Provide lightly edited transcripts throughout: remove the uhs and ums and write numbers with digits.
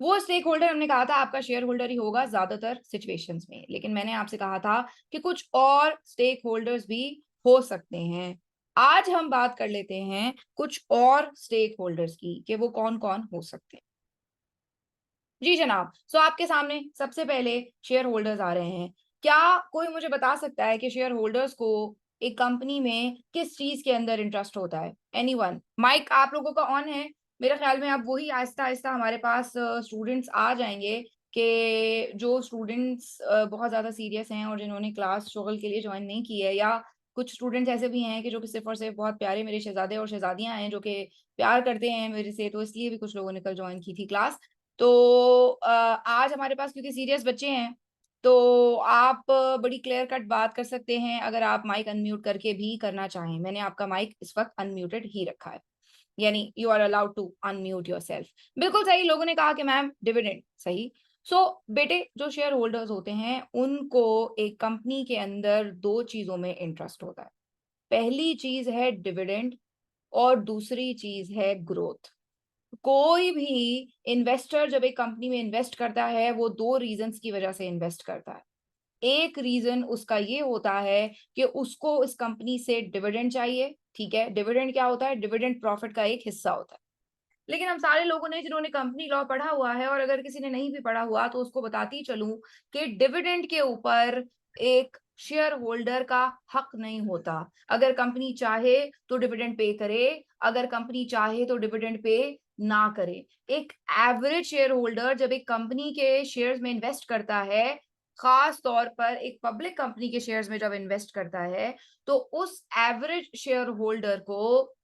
वो stake holder हमने कहा था आपका शेयर होल्डर ही होगा ज्यादातर सिचुएशंस में, लेकिन मैंने आपसे कहा था कि कुछ और स्टेक होल्डर्स भी हो सकते हैं। आज हम बात कर लेते हैं कुछ और स्टेक होल्डर्स की कि वो कौन कौन हो सकते हैं। जी जनाब, सो आपके सामने सबसे पहले शेयर होल्डर्स आ रहे हैं। क्या कोई मुझे बता सकता है कि शेयर होल्डर्स को एक कंपनी में किस चीज के अंदर इंटरेस्ट होता है? एनीवन? माइक आप लोगों का ऑन है। मेरे ख्याल में अब वही आहिस्ता आहिस्ता हमारे पास स्टूडेंट्स आ जाएंगे कि जो स्टूडेंट्स बहुत ज्यादा सीरियस हैं और जिन्होंने क्लास शोगल के लिए ज्वाइन नहीं की है, या कुछ स्टूडेंट्स ऐसे भी हैं कि जो कि सिर्फ और सिर्फ बहुत प्यारे मेरे शहजादे और शहजादियां हैं जो कि प्यार करते हैं मेरे से, तो इसलिए भी कुछ लोगों ने कल ज्वाइन की थी क्लास। तो आज हमारे पास क्योंकि सीरियस बच्चे हैं, तो आप बड़ी क्लियर कट बात कर सकते हैं अगर आप माइक अनम्यूट करके भी करना चाहें। मैंने आपका माइक इस वक्त अनम्यूटेड ही रखा है, यानी you are allowed to unmute yourself. बिल्कुल सही लोगों ने कहा कि मैम डिविडेंड सही। सो बेटे, जो शेयर होल्डर्स होते हैं उनको एक कंपनी के अंदर दो चीजों में इंटरेस्ट होता है। पहली चीज है डिविडेंड और दूसरी चीज है ग्रोथ। कोई भी इन्वेस्टर जब एक कंपनी में इन्वेस्ट करता है वो दो रीजंस की वजह से इन्वेस्ट करता है। एक रीजन उसका ये होता है कि उसको इस कंपनी से डिविडेंड चाहिए। ठीक है, डिविडेंड क्या होता है? डिविडेंड प्रॉफिट का एक हिस्सा होता है। लेकिन हम सारे लोगों ने जिन्होंने कंपनी लॉ पढ़ा हुआ है, और अगर किसी ने नहीं भी पढ़ा हुआ तो उसको बताती चलूं कि डिविडेंड के ऊपर एक शेयर होल्डर का हक नहीं होता। अगर कंपनी चाहे तो डिविडेंड पे करे, अगर कंपनी चाहे तो डिविडेंड पे ना करे। एक एवरेज शेयर होल्डर जब एक कंपनी के शेयर्स में इन्वेस्ट करता है, खास तौर पर एक पब्लिक कंपनी के शेयर्स में जब इन्वेस्ट करता है, तो उस एवरेज शेयर होल्डर को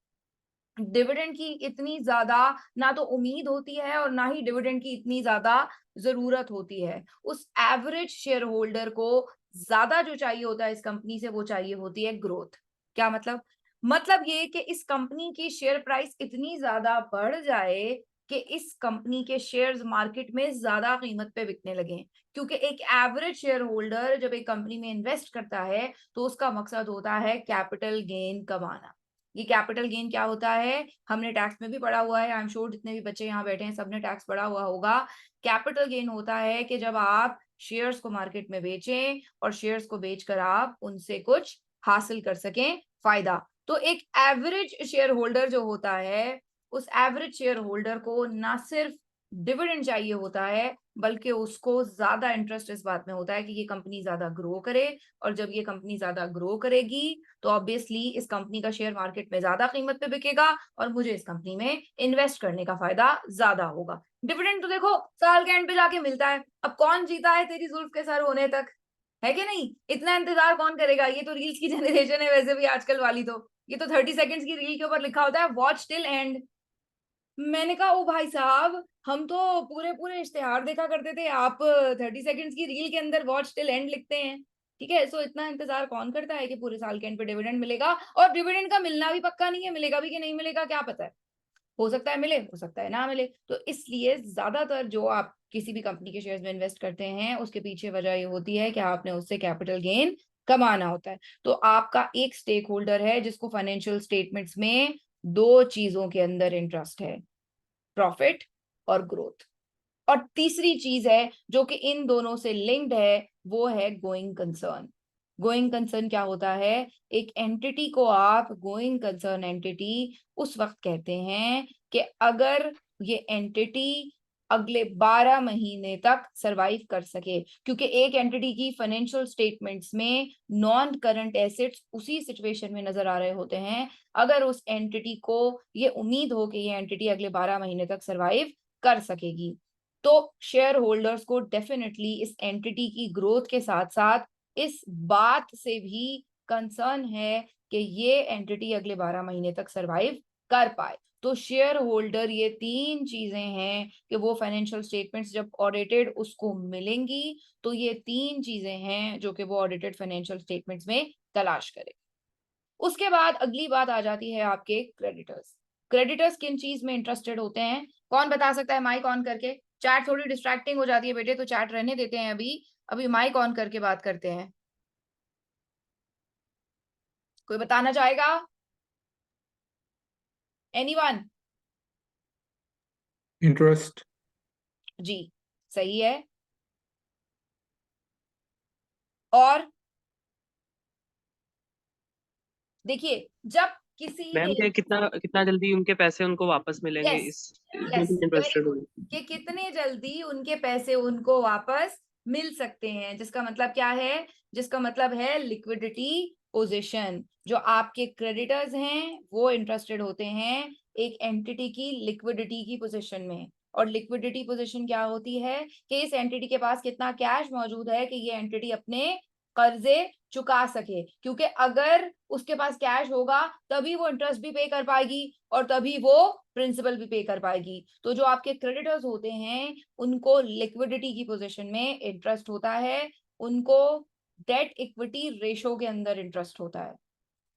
डिविडेंड की इतनी ज्यादा ना तो उम्मीद होती है और ना ही डिविडेंड की इतनी ज्यादा जरूरत होती है। उस एवरेज शेयर होल्डर को ज्यादा जो चाहिए होता है इस कंपनी से, वो चाहिए होती है ग्रोथ। क्या मतलब? मतलब ये कि इस कंपनी की शेयर प्राइस इतनी ज्यादा बढ़ जाए कि इस कंपनी के शेयर्स मार्केट में ज्यादा कीमत पे बिकने लगे। क्योंकि एक एवरेज शेयर होल्डर जब एक कंपनी में इन्वेस्ट करता है तो उसका मकसद होता है कैपिटल गेन कमाना। ये कैपिटल गेन क्या होता है? हमने टैक्स में भी पढ़ा हुआ है, आई एम श्योर जितने भी बच्चे यहाँ बैठे हैं सबने टैक्स पढ़ा हुआ होगा। कैपिटल गेन होता है कि जब आप शेयर्स को मार्केट में बेचें और शेयर्स को बेचकर आप उनसे कुछ हासिल कर सकें, फायदा। तो एक एवरेज शेयर होल्डर जो होता है, उस एवरेज शेयर होल्डर को ना सिर्फ डिविडेंड चाहिए होता है, बल्कि उसको ज्यादा इंटरेस्ट इस बात में होता है कि ये कंपनी ज्यादा ग्रो करे। और जब ये कंपनी ज्यादा ग्रो करेगी तो ऑब्वियसली इस कंपनी का शेयर मार्केट में ज्यादा कीमत पे बिकेगा और मुझे इस कंपनी में इन्वेस्ट करने का फायदा ज्यादा होगा। डिविडेंड तो देखो साल के एंड पे जाके मिलता है। अब कौन जीता है तेरी जुल्फ के सर होने तक? है कि नहीं? इतना इंतजार कौन करेगा? ये तो रील्स की जनरेशन है वैसे भी आजकल वाली, तो ये तो 30 सेकंड्स की रील के ऊपर लिखा होता है वॉच टिल एंड। मैंने कहा ओ भाई साहब, हम तो पूरे पूरे इश्तेहार देखा करते थे, आप 30 सेकंड्स की रील के अंदर वॉच टिल एंड लिखते हैं। ठीक है, सो इतना इंतजार कौन करता है कि पूरे साल के एंड पे डिविडेंड मिलेगा? और डिविडेंड का मिलना भी पक्का नहीं है, मिलेगा भी कि नहीं मिलेगा क्या पता है। हो सकता है मिले, हो सकता है ना मिले। तो इसलिए ज्यादातर जो आप किसी भी कंपनी के शेयर्स में इन्वेस्ट करते हैं उसके पीछे वजह ये होती है कि आपने उससे कैपिटल गेन कमाना होता है। तो आपका एक स्टेक होल्डर है जिसको फाइनेंशियल स्टेटमेंट्स में दो चीजों के अंदर इंटरेस्ट है, प्रॉफिट और ग्रोथ। और तीसरी चीज है जो कि इन दोनों से लिंक्ड है, वो है गोइंग कंसर्न। गोइंग कंसर्न क्या होता है? एक एंटिटी को आप गोइंग कंसर्न एंटिटी उस वक्त कहते हैं कि अगर ये एंटिटी अगले 12 महीने तक सरवाइव कर सके। क्योंकि एक एंटिटी की फाइनेंशियल स्टेटमेंट्स में नॉन करंट एसेट्स उसी सिचुएशन में नजर आ रहे होते हैं अगर उस एंटिटी को ये उम्मीद हो कि ये एंटिटी अगले 12 महीने तक सरवाइव कर सकेगी। तो शेयर होल्डर्स को डेफिनेटली इस एंटिटी की ग्रोथ के साथ साथ इस बात से भी कंसर्न है कि ये एंटिटी अगले 12 महीने तक सरवाइव कर पाए। तो शेयर होल्डर ये तीन चीजें हैं कि वो फाइनेंशियल स्टेटमेंट्स जब ऑडिटेड उसको मिलेंगी, तो ये तीन चीजें हैं जो कि वो ऑडिटेड फाइनेंशियल स्टेटमेंट्स में तलाश करे। उसके बाद अगली बात आ जाती है आपके क्रेडिटर्स। क्रेडिटर्स किन चीज में इंटरेस्टेड होते हैं? कौन बता सकता है माइक ऑन करके? चैट थोड़ी डिस्ट्रैक्टिंग हो जाती है बेटे, तो चैट रहने देते हैं अभी। अभी माइक ऑन करके बात करते हैं। कोई बताना चाहेगा? एनीवन? इंटरेस्ट। जी सही है। और देखिए जब किसी मैम ने, क्या कितना कितना जल्दी उनके पैसे उनको वापस मिलेंगे, यस इस यस इसमें वेरी इंटरेस्टेड गुड, हूँ। कि कितने जल्दी उनके पैसे उनको वापस मिल सकते हैं, जिसका मतलब क्या है, जिसका मतलब है लिक्विडिटी पोजीशन। जो आपके क्रेडिटर्स हैं वो इंटरेस्टेड होते हैं एक एंटिटी की लिक्विडिटी की पोजीशन में। और लिक्विडिटी पोजीशन क्या होती है कि इस एंटिटी के पास कितना कैश मौजूद है कि ये एंटिटी अपने कर्जे चुका सके, क्योंकि अगर उसके पास कैश होगा तभी वो इंटरेस्ट भी पे कर पाएगी और तभी वो प्रिंसिपल भी पे कर पाएगी। तो जो आपके क्रेडिटर्स होते हैं उनको लिक्विडिटी की पोजीशन में इंटरेस्ट होता है, उनको डेट इक्विटी रेशो के अंदर इंटरेस्ट होता है।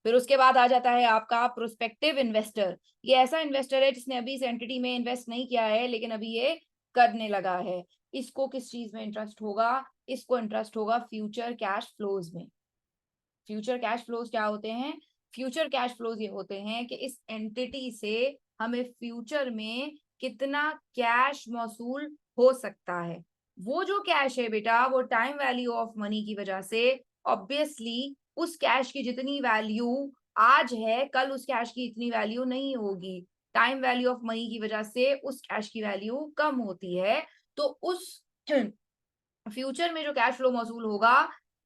फिर उसके बाद आ जाता है आपका प्रोस्पेक्टिव इन्वेस्टर। ये ऐसा इन्वेस्टर है जिसने अभी इस एंटिटी में इन्वेस्ट नहीं किया है लेकिन अभी ये करने लगा है। इसको किस चीज में इंटरेस्ट होगा, इसको इंटरेस्ट होगा फ्यूचर कैश फ्लोज में। फ्यूचर कैश फ्लोज क्या होते हैं, फ्यूचर कैश फ्लोज ये होते हैं कि इस एंटिटी से हमें फ्यूचर में कितना कैश मौसूल हो सकता है। वो जो कैश है बेटा वो टाइम वैल्यू ऑफ मनी की वजह से ऑब्वियसली उस कैश की जितनी वैल्यू आज है कल उस कैश की इतनी वैल्यू नहीं होगी। टाइम वैल्यू ऑफ मनी की वजह से उस कैश की वैल्यू कम होती है। तो उस फ्यूचर में जो कैश फ्लो मौसूल होगा,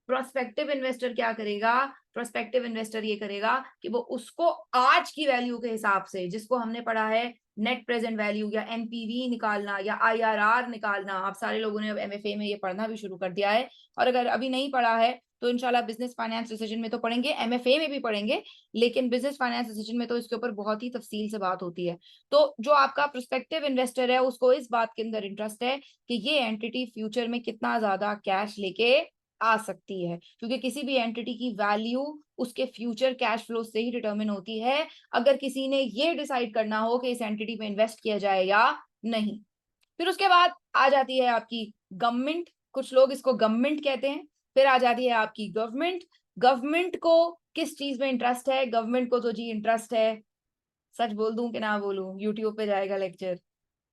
प्रोस्पेक्टिव इन्वेस्टर क्या करेगा, प्रोस्पेक्टिव इन्वेस्टर ये करेगा कि वो उसको आज की वैल्यू के हिसाब से, जिसको हमने पढ़ा है नेट प्रेजेंट वैल्यू या एनपीवी निकालना या आईआरआर निकालना, आप सारे लोगों ने अब एमएफए में ये पढ़ना भी शुरू कर दिया है। और अगर अभी नहीं पढ़ा है तो इंशाल्लाह बिजनेस फाइनेंस डिसीजन में तो पढ़ेंगे, एमएफए में भी पढ़ेंगे, लेकिन बिजनेस फाइनेंस डिसीजन में तो इसके ऊपर बहुत ही तफसील से बात होती है। तो जो आपका प्रोस्पेक्टिव इन्वेस्टर है उसको इस बात के अंदर इंटरेस्ट है कि ये एंटिटी फ्यूचर में कितना ज्यादा कैश लेके आ सकती है, क्योंकि किसी भी एंटिटी की वैल्यू उसके फ्यूचर कैश फ्लो से ही डिटरमिन होती है। अगर किसी ने ये डिसाइड करना हो कि इस एंटिटी में इन्वेस्ट किया जाए या नहीं। फिर उसके बाद आ जाती है आपकी गवर्नमेंट, कुछ लोग इसको गवर्नमेंट कहते हैं। फिर आ जाती है आपकी गवर्नमेंट। गवर्नमेंट को किस चीज में इंटरेस्ट है, गवर्नमेंट को तो जी इंटरेस्ट है, सच बोल दूं कि ना बोलूं, यूट्यूब पे जाएगा लेक्चर।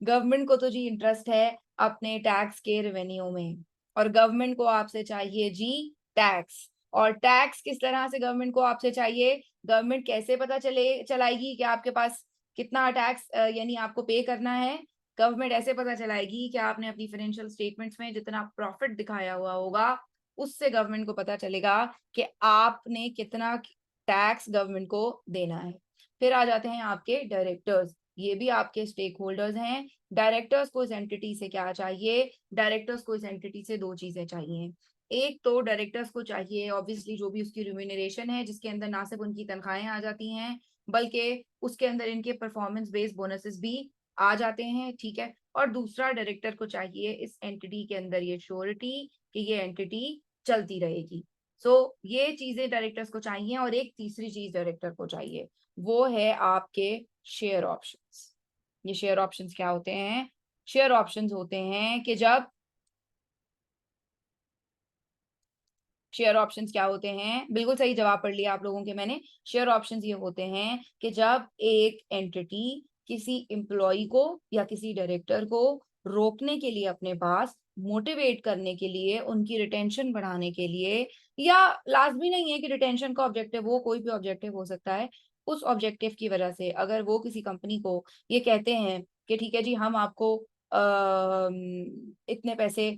गवर्नमेंट को तो जी इंटरेस्ट है अपने टैक्स के रेवेन्यू में, और गवर्नमेंट को आपसे चाहिए जी टैक्स। और टैक्स किस तरह से गवर्नमेंट को आपसे चाहिए, गवर्नमेंट कैसे पता चलाएगी कि आपके पास कितना टैक्स यानी आपको पे करना है। गवर्नमेंट ऐसे पता चलाएगी कि आपने अपनी फाइनेंशियल स्टेटमेंट्स में जितना प्रॉफिट दिखाया हुआ होगा उससे गवर्नमेंट को पता चलेगा कि आपने कितना टैक्स गवर्नमेंट को देना है। फिर आ जाते हैं आपके डायरेक्टर्स, ये भी आपके स्टेक होल्डर्स हैं। डायरेक्टर्स को इस एंटिटी से क्या चाहिए, डायरेक्टर्स को इस एंटिटी से दो चीजें चाहिए। एक तो डायरेक्टर्स को चाहिए ऑब्वियसली जो भी उसकी रिम्यूनरेशन है, जिसके अंदर ना सिर्फ उनकी तनख्वाहें आ जाती हैं बल्कि उसके अंदर इनके परफॉर्मेंस बेस्ड बोनसेस भी आ जाते हैं, ठीक है। और दूसरा डायरेक्टर को चाहिए इस एंटिटी के अंदर ये श्योरिटी कि ये एंटिटी चलती रहेगी। सो ये चीजें डायरेक्टर्स को चाहिए। और एक तीसरी चीज डायरेक्टर को चाहिए, वो है आपके शेयर ऑप्शंस। ये शेयर ऑप्शंस क्या होते हैं, शेयर ऑप्शंस होते हैं कि जब, शेयर ऑप्शंस क्या होते हैं, बिल्कुल सही जवाब पढ़ लिया आप लोगों के मैंने। शेयर ऑप्शंस ये होते हैं कि जब एक एंटिटी किसी एम्प्लॉय को या किसी डायरेक्टर को रोकने के लिए अपने पास, मोटिवेट करने के लिए, उनकी रिटेंशन बढ़ाने के लिए, या लाजमी नहीं है कि रिटेंशन का ऑब्जेक्टिव हो, कोई भी ऑब्जेक्टिव हो सकता है, उस ऑब्जेक्टिव की वजह से अगर वो किसी कंपनी को ये कहते हैं कि ठीक है जी हम आपको इतने पैसे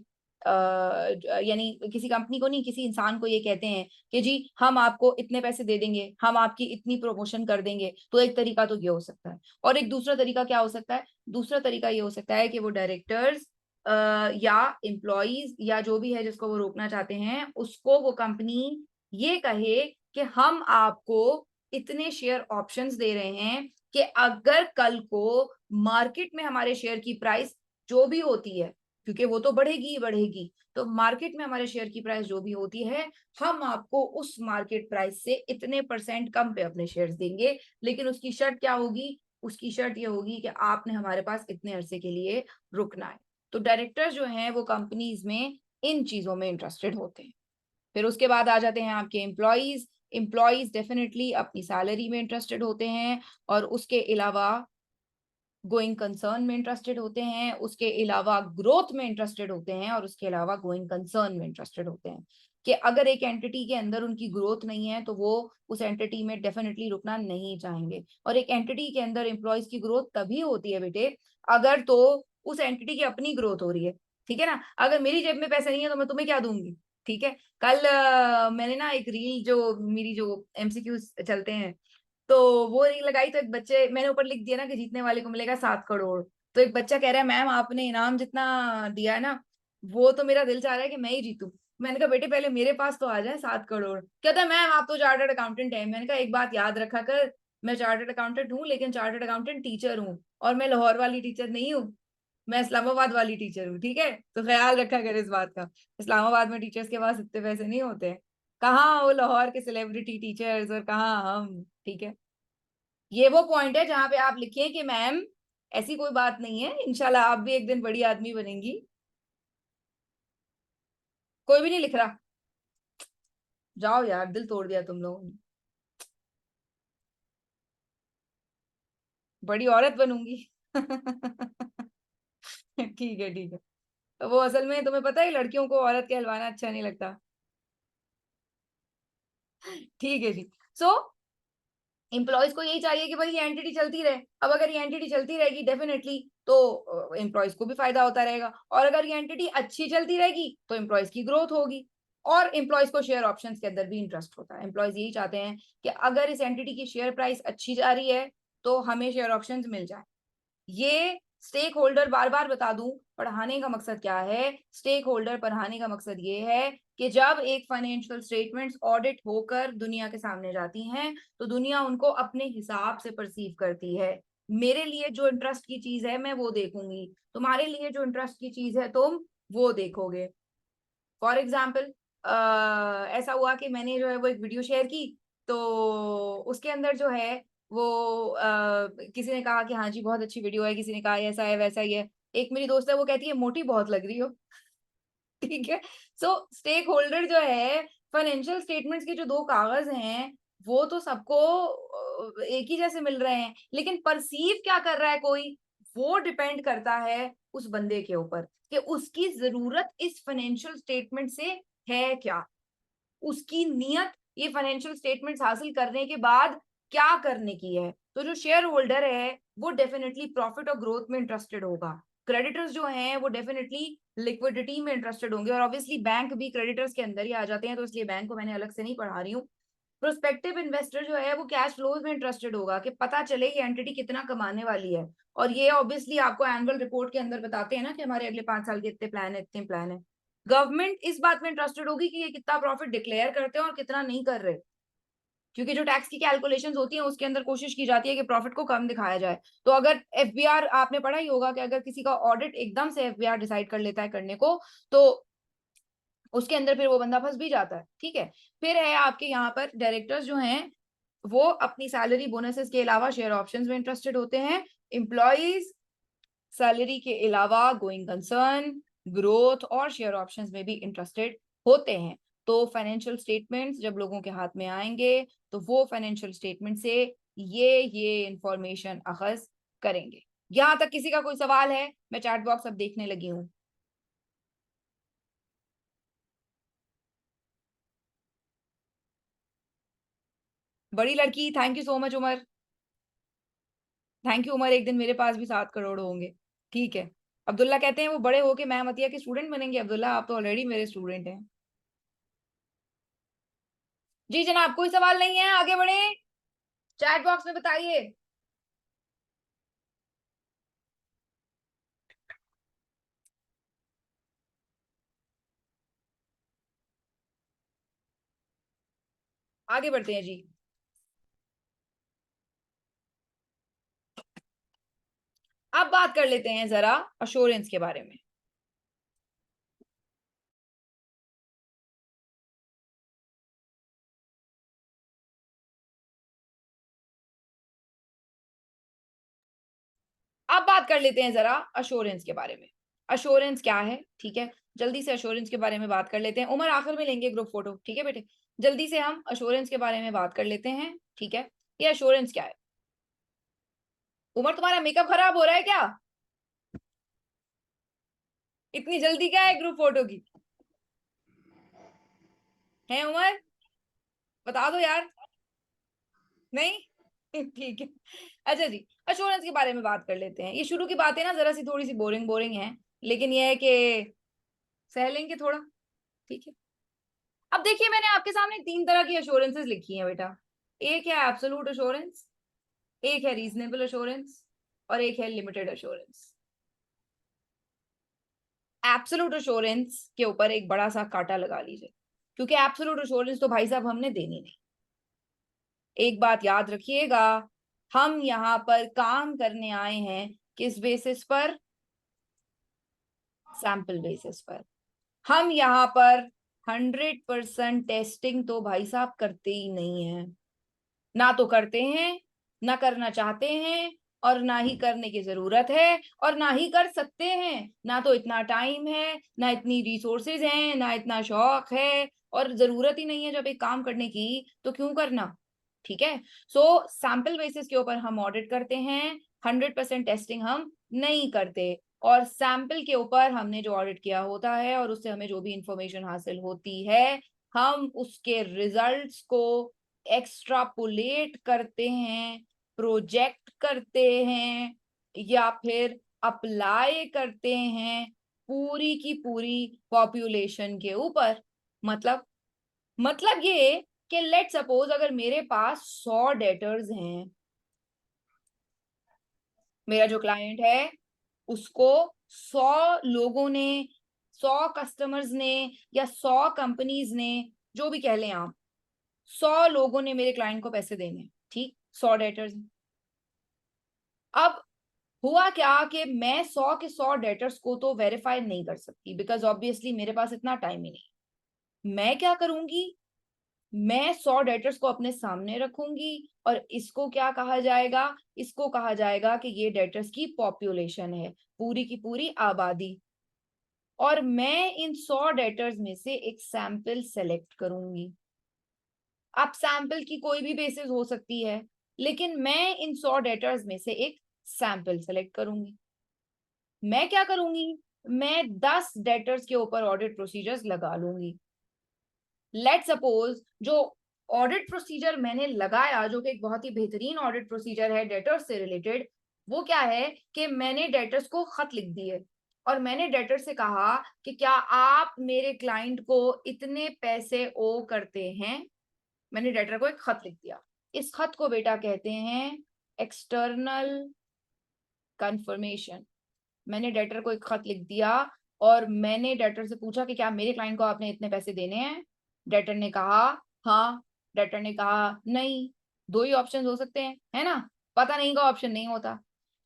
यानी किसी कंपनी को नहीं, किसी इंसान को ये कहते हैं कि जी हम आपको इतने पैसे दे देंगे, हम आपकी इतनी प्रमोशन कर देंगे, तो एक तरीका तो ये हो सकता है। और एक दूसरा तरीका क्या हो सकता है, दूसरा तरीका ये हो सकता है कि वो डायरेक्टर्स या एम्प्लॉयज या जो भी है जिसको वो रोकना चाहते हैं उसको वो कंपनी ये कहे कि हम आपको इतने शेयर ऑप्शंस दे रहे हैं कि अगर कल को मार्केट में हमारे शेयर की प्राइस जो भी होती है, क्योंकि वो तो बढ़ेगी ही बढ़ेगी, तो मार्केट में हमारे शेयर की प्राइस जो भी होती है हम आपको उस मार्केट प्राइस से इतने परसेंट कम पे अपने शेयर्स देंगे। लेकिन उसकी शर्त क्या होगी, उसकी शर्त ये होगी कि आपने हमारे पास इतने अरसे के लिए रुकना है। तो डायरेक्टर जो हैं वो कंपनीज में इन चीजों में इंटरेस्टेड होते हैं। फिर उसके बाद आ जाते हैं आपके एम्प्लॉयज। एम्प्लॉयज डेफिनेटली अपनी सैलरी में इंटरेस्टेड होते हैं और उसके अलावा गोइंग कंसर्न में इंटरेस्टेड होते हैं, उसके अलावा ग्रोथ में इंटरेस्टेड होते हैं, और उसके अलावा गोइंग कंसर्न में इंटरेस्टेड होते हैं कि अगर एक एंटिटी के अंदर उनकी ग्रोथ नहीं है तो वो उस एंटिटी में डेफिनेटली रुकना नहीं चाहेंगे। और एक एंटिटी के अंदर एम्प्लॉयज की ग्रोथ तभी होती है बेटे अगर तो उस एंटिटी की अपनी ग्रोथ हो रही है, ठीक है ना। अगर मेरी जेब में पैसे नहीं है तो मैं तुम्हें क्या दूंगी, ठीक है। कल मैंने ना एक रील, जो मेरी जो एमसीक्यूज चलते हैं, तो वो रील लगाई, तो एक बच्चे, मैंने ऊपर लिख दिया ना कि जीतने वाले को मिलेगा 7 करोड़। तो एक बच्चा कह रहा है मैम आपने इनाम जितना दिया है ना, वो तो मेरा दिल चाह रहा है कि मैं ही जीतूं। मैंने कहा बेटे पहले मेरे पास तो आ जाए 7 करोड़। कहता है मैम आप तो चार्टर्ड अकाउंटेंट है। मैंने कहा एक बात याद रखा कर, मैं चार्टर्ड अकाउंटेंट हूँ लेकिन चार्टर्ड अकाउंटेंट टीचर हूँ, और मैं लाहौर वाली टीचर नहीं हूँ, मैं इस्लामाबाद वाली टीचर हूँ, ठीक है। तो ख्याल रखा कर इस बात का, इस्लामाबाद में टीचर्स के पास इतने पैसे नहीं होते। कहाँ वो लाहौर के सेलिब्रिटी टीचर्स और कहाँ हम, ठीक है। ये वो पॉइंट है जहां पे आप लिखिए कि मैम ऐसी कोई बात नहीं है, इंशाल्लाह आप भी एक दिन बड़ी आदमी बनेंगी। कोई भी नहीं लिख रहा, जाओ यार, दिल तोड़ दिया तुम लोगों ने। बड़ी औरत बनूंगी। ठीक है ठीक है। तो वो असल में तुम्हें पता है लड़कियों को औरत कहलवाना अच्छा नहीं लगता। ठीक है जी। सो एम्प्लॉयज को यही चाहिए कि भाई ये एंटिटी चलती रहे। अब अगर ये एंटिटी चलती रहेगी डेफिनेटली तो एम्प्लॉयज को भी फायदा होता रहेगा, और अगर ये एंटिटी अच्छी चलती रहेगी तो एम्प्लॉयज की ग्रोथ होगी। और एम्प्लॉयज को शेयर ऑप्शंस के अंदर भी इंटरेस्ट होता है। एम्प्लॉयज यही चाहते हैं कि अगर इस एंटिटी की शेयर प्राइस अच्छी जा रही है तो हमें शेयर ऑप्शंस मिल जाए। ये स्टेक होल्डर, बार बार बता दूं, पढ़ाने का मकसद क्या है, स्टेक होल्डर पढ़ाने का मकसद ये है कि जब एक फाइनेंशियल स्टेटमेंट्स ऑडिट होकर दुनिया के सामने जाती हैं तो दुनिया उनको अपने हिसाब से परसीव करती है। मेरे लिए जो इंटरेस्ट की चीज है मैं वो देखूंगी, तुम्हारे लिए जो इंटरेस्ट की चीज है तुम वो देखोगे। फॉर एग्जाम्पल ऐसा हुआ कि मैंने जो है वो एक वीडियो शेयर की, तो उसके अंदर जो है वो किसी ने कहा कि हाँ जी बहुत अच्छी वीडियो है, किसी ने कहा ऐसा है वैसा ही है। एक मेरी दोस्त है वो कहती है मोटी बहुत लग रही हो। ठीक है। सो स्टेक होल्डर जो है, फाइनेंशियल स्टेटमेंट्स के जो दो कागज हैं वो तो सबको एक ही जैसे मिल रहे हैं, लेकिन परसीव क्या कर रहा है कोई, वो डिपेंड करता है उस बंदे के ऊपर कि उसकी जरूरत इस फाइनेंशियल स्टेटमेंट से है क्या, उसकी नीयत ये फाइनेंशियल स्टेटमेंट्स हासिल करने के बाद क्या करने की है। तो जो शेयर होल्डर है वो डेफिनेटली प्रॉफिट और ग्रोथ में इंटरेस्टेड होगा। क्रेडिटर्स जो हैं वो डेफिनेटली लिक्विडिटी में इंटरेस्टेड होंगे, और ऑब्वियसली बैंक भी क्रेडिटर्स के अंदर ही आ जाते हैं, तो इसलिए बैंक को मैंने अलग से नहीं पढ़ा रही हूँ। प्रोस्पेक्टिव इन्वेस्टर जो है वो कैश फ्लोज में इंटरेस्टेड होगा कि पता चले ये एंटिटी कितना कमाने वाली है, और ये ऑब्वियसली आपको एनुअल रिपोर्ट के अंदर बताते हैं ना कि हमारे अगले 5 साल के इतने प्लान है इतने प्लान है। गवर्नमेंट इस बात में इंटरेस्टेड होगी कि ये कितना प्रॉफिट डिक्लेयर करते हैं और कितना नहीं कर रहे, क्योंकि जो टैक्स की कैलकुलेशंस होती हैं उसके अंदर कोशिश की जाती है कि प्रॉफिट को कम दिखाया जाए। तो अगर एफबीआर, आपने पढ़ा ही होगा कि अगर किसी का ऑडिट एकदम से एफबीआर डिसाइड कर लेता है करने को, तो उसके अंदर फिर वो बंदा फंस भी जाता है, ठीक है। फिर है आपके यहाँ पर डायरेक्टर्स जो हैं वो अपनी सैलरी बोनसेस के अलावा शेयर ऑप्शंस में इंटरेस्टेड होते हैं। एम्प्लॉयज सैलरी के अलावा गोइंग कंसर्न, ग्रोथ और शेयर ऑप्शंस में भी इंटरेस्टेड होते हैं। तो फाइनेंशियल स्टेटमेंट्स जब लोगों के हाथ में आएंगे तो वो फाइनेंशियल स्टेटमेंट से ये इंफॉर्मेशन अखज करेंगे। यहां तक किसी का कोई सवाल है? मैं चैट बॉक्स अब देखने लगी हूँ। बड़ी लड़की, thank you so much Umar. Thank you Umar, एक दिन मेरे पास भी 7 करोड़ होंगे, ठीक है। अब्दुल्ला कहते हैं वो बड़े होके मैम अतिया के स्टूडेंट बनेंगे। अब्दुल्ला आप तो ऑलरेडी मेरे स्टूडेंट हैं। जी जनाब, कोई सवाल नहीं है, आगे बढ़े, चैट बॉक्स में बताइए। आगे बढ़ते हैं जी। अब बात कर लेते हैं जरा अश्योरेंस के बारे में। अब बात कर लेते हैं जरा अश्योरेंस के बारे में। अश्योरेंस क्या है, ठीक है। जल्दी से अश्योरेंस के बारे में बात कर लेते हैं। उमर आखिर में लेंगे ग्रुप फोटो, ठीक है बेटे। जल्दी से हम अश्योरेंस के बारे में बात कर लेते हैं, ठीक है। ये अश्योरेंस क्या है? उमर तुम्हारा मेकअप खराब हो रहा है क्या? इतनी जल्दी क्या है ग्रुप फोटो की? है उमर, बता दो यार। नहीं? ठीक है। अच्छा जी, अश्योरेंस के बारे में बात कर लेते हैं। ये शुरू की बातें ना जरा सी थोड़ी सी बोरिंग बोरिंग है, लेकिन ये है कि सह लेंगे थोड़ा। ठीक है। अब देखिए, मैंने आपके सामने 3 तरह की अश्योरेंसेस लिखी हैं बेटा। एक है एब्सोल्यूट अश्योरेंस, एक है रीजनेबल अश्योरेंस, और एक है लिमिटेड अश्योरेंस। एब्सोल्यूट अश्योरेंस के ऊपर एक बड़ा सा कांटा लगा लीजिए, क्योंकि एब्सोल्यूट अश्योरेंस तो भाई साहब हमने देनी नहीं। एक बात याद रखिएगा, हम यहाँ पर काम करने आए हैं किस बेसिस पर? सैंपल बेसिस पर। हम यहाँ पर 100% टेस्टिंग तो भाई साहब करते ही नहीं है। ना तो करते हैं, ना करना चाहते हैं, और ना ही करने की जरूरत है, और ना ही कर सकते हैं। ना तो इतना टाइम है, ना इतनी रिसोर्सेज हैं, ना इतना शौक है, और जरूरत ही नहीं है जब एक काम करने की, तो क्यों करना? ठीक है। सो सैंपल बेसिस के ऊपर हम ऑडिट करते हैं, 100% टेस्टिंग हम नहीं करते। और सैंपल के ऊपर हमने जो ऑडिट किया होता है और उससे हमें जो भी इंफॉर्मेशन हासिल होती है, हम उसके रिजल्ट्स को एक्स्ट्रापोलेट करते हैं, प्रोजेक्ट करते हैं, या फिर अप्लाई करते हैं पूरी की पूरी पॉपुलेशन के ऊपर। मतलब ये कि लेट सपोज अगर मेरे पास 100 डेटर्स हैं, मेरा जो क्लाइंट है उसको 100 लोगों ने, 100 कस्टमर्स ने, या 100 कंपनीज ने, जो भी कह लें आप, 100 लोगों ने मेरे क्लाइंट को पैसे देने। ठीक, 100 डेटर्स। अब हुआ क्या कि मैं 100 के 100 डेटर्स को तो वेरीफाई नहीं कर सकती, बिकॉज ऑब्वियसली मेरे पास इतना टाइम ही नहीं। मैं क्या करूंगी? मैं 100 डेटर्स को अपने सामने रखूंगी, और इसको क्या कहा जाएगा? इसको कहा जाएगा कि ये डेटर्स की पॉपुलेशन है, पूरी की पूरी आबादी। और मैं इन 100 डेटर्स में से एक सैंपल सेलेक्ट करूंगी। अब सैंपल की कोई भी बेसिस हो सकती है, लेकिन मैं इन 100 डेटर्स में से एक सैंपल सेलेक्ट करूंगी। मैं क्या करूंगी? मैं 10 डेटर्स के ऊपर ऑडिट प्रोसीजर्स लगा लूंगी। लेट सपोज जो ऑडिट प्रोसीजर मैंने लगाया, जो कि एक बहुत ही बेहतरीन ऑडिट प्रोसीजर है डेटर्स से रिलेटेड, वो क्या है कि मैंने डेटर्स को खत लिख दिए, और मैंने डेटर से कहा कि क्या आप मेरे क्लाइंट को इतने पैसे ओ करते हैं। मैंने डेटर को एक खत लिख दिया। इस खत को बेटा कहते हैं एक्सटर्नल कंफर्मेशन। मैंने डेटर को एक खत लिख दिया, और मैंने डेटर से पूछा कि क्या मेरे क्लाइंट को आपने इतने पैसे देने हैं। डेटर ने कहा हाँ, डेटर ने कहा नहीं। दो ही ऑप्शन हो सकते हैं, है ना? पता नहीं का ऑप्शन नहीं होता।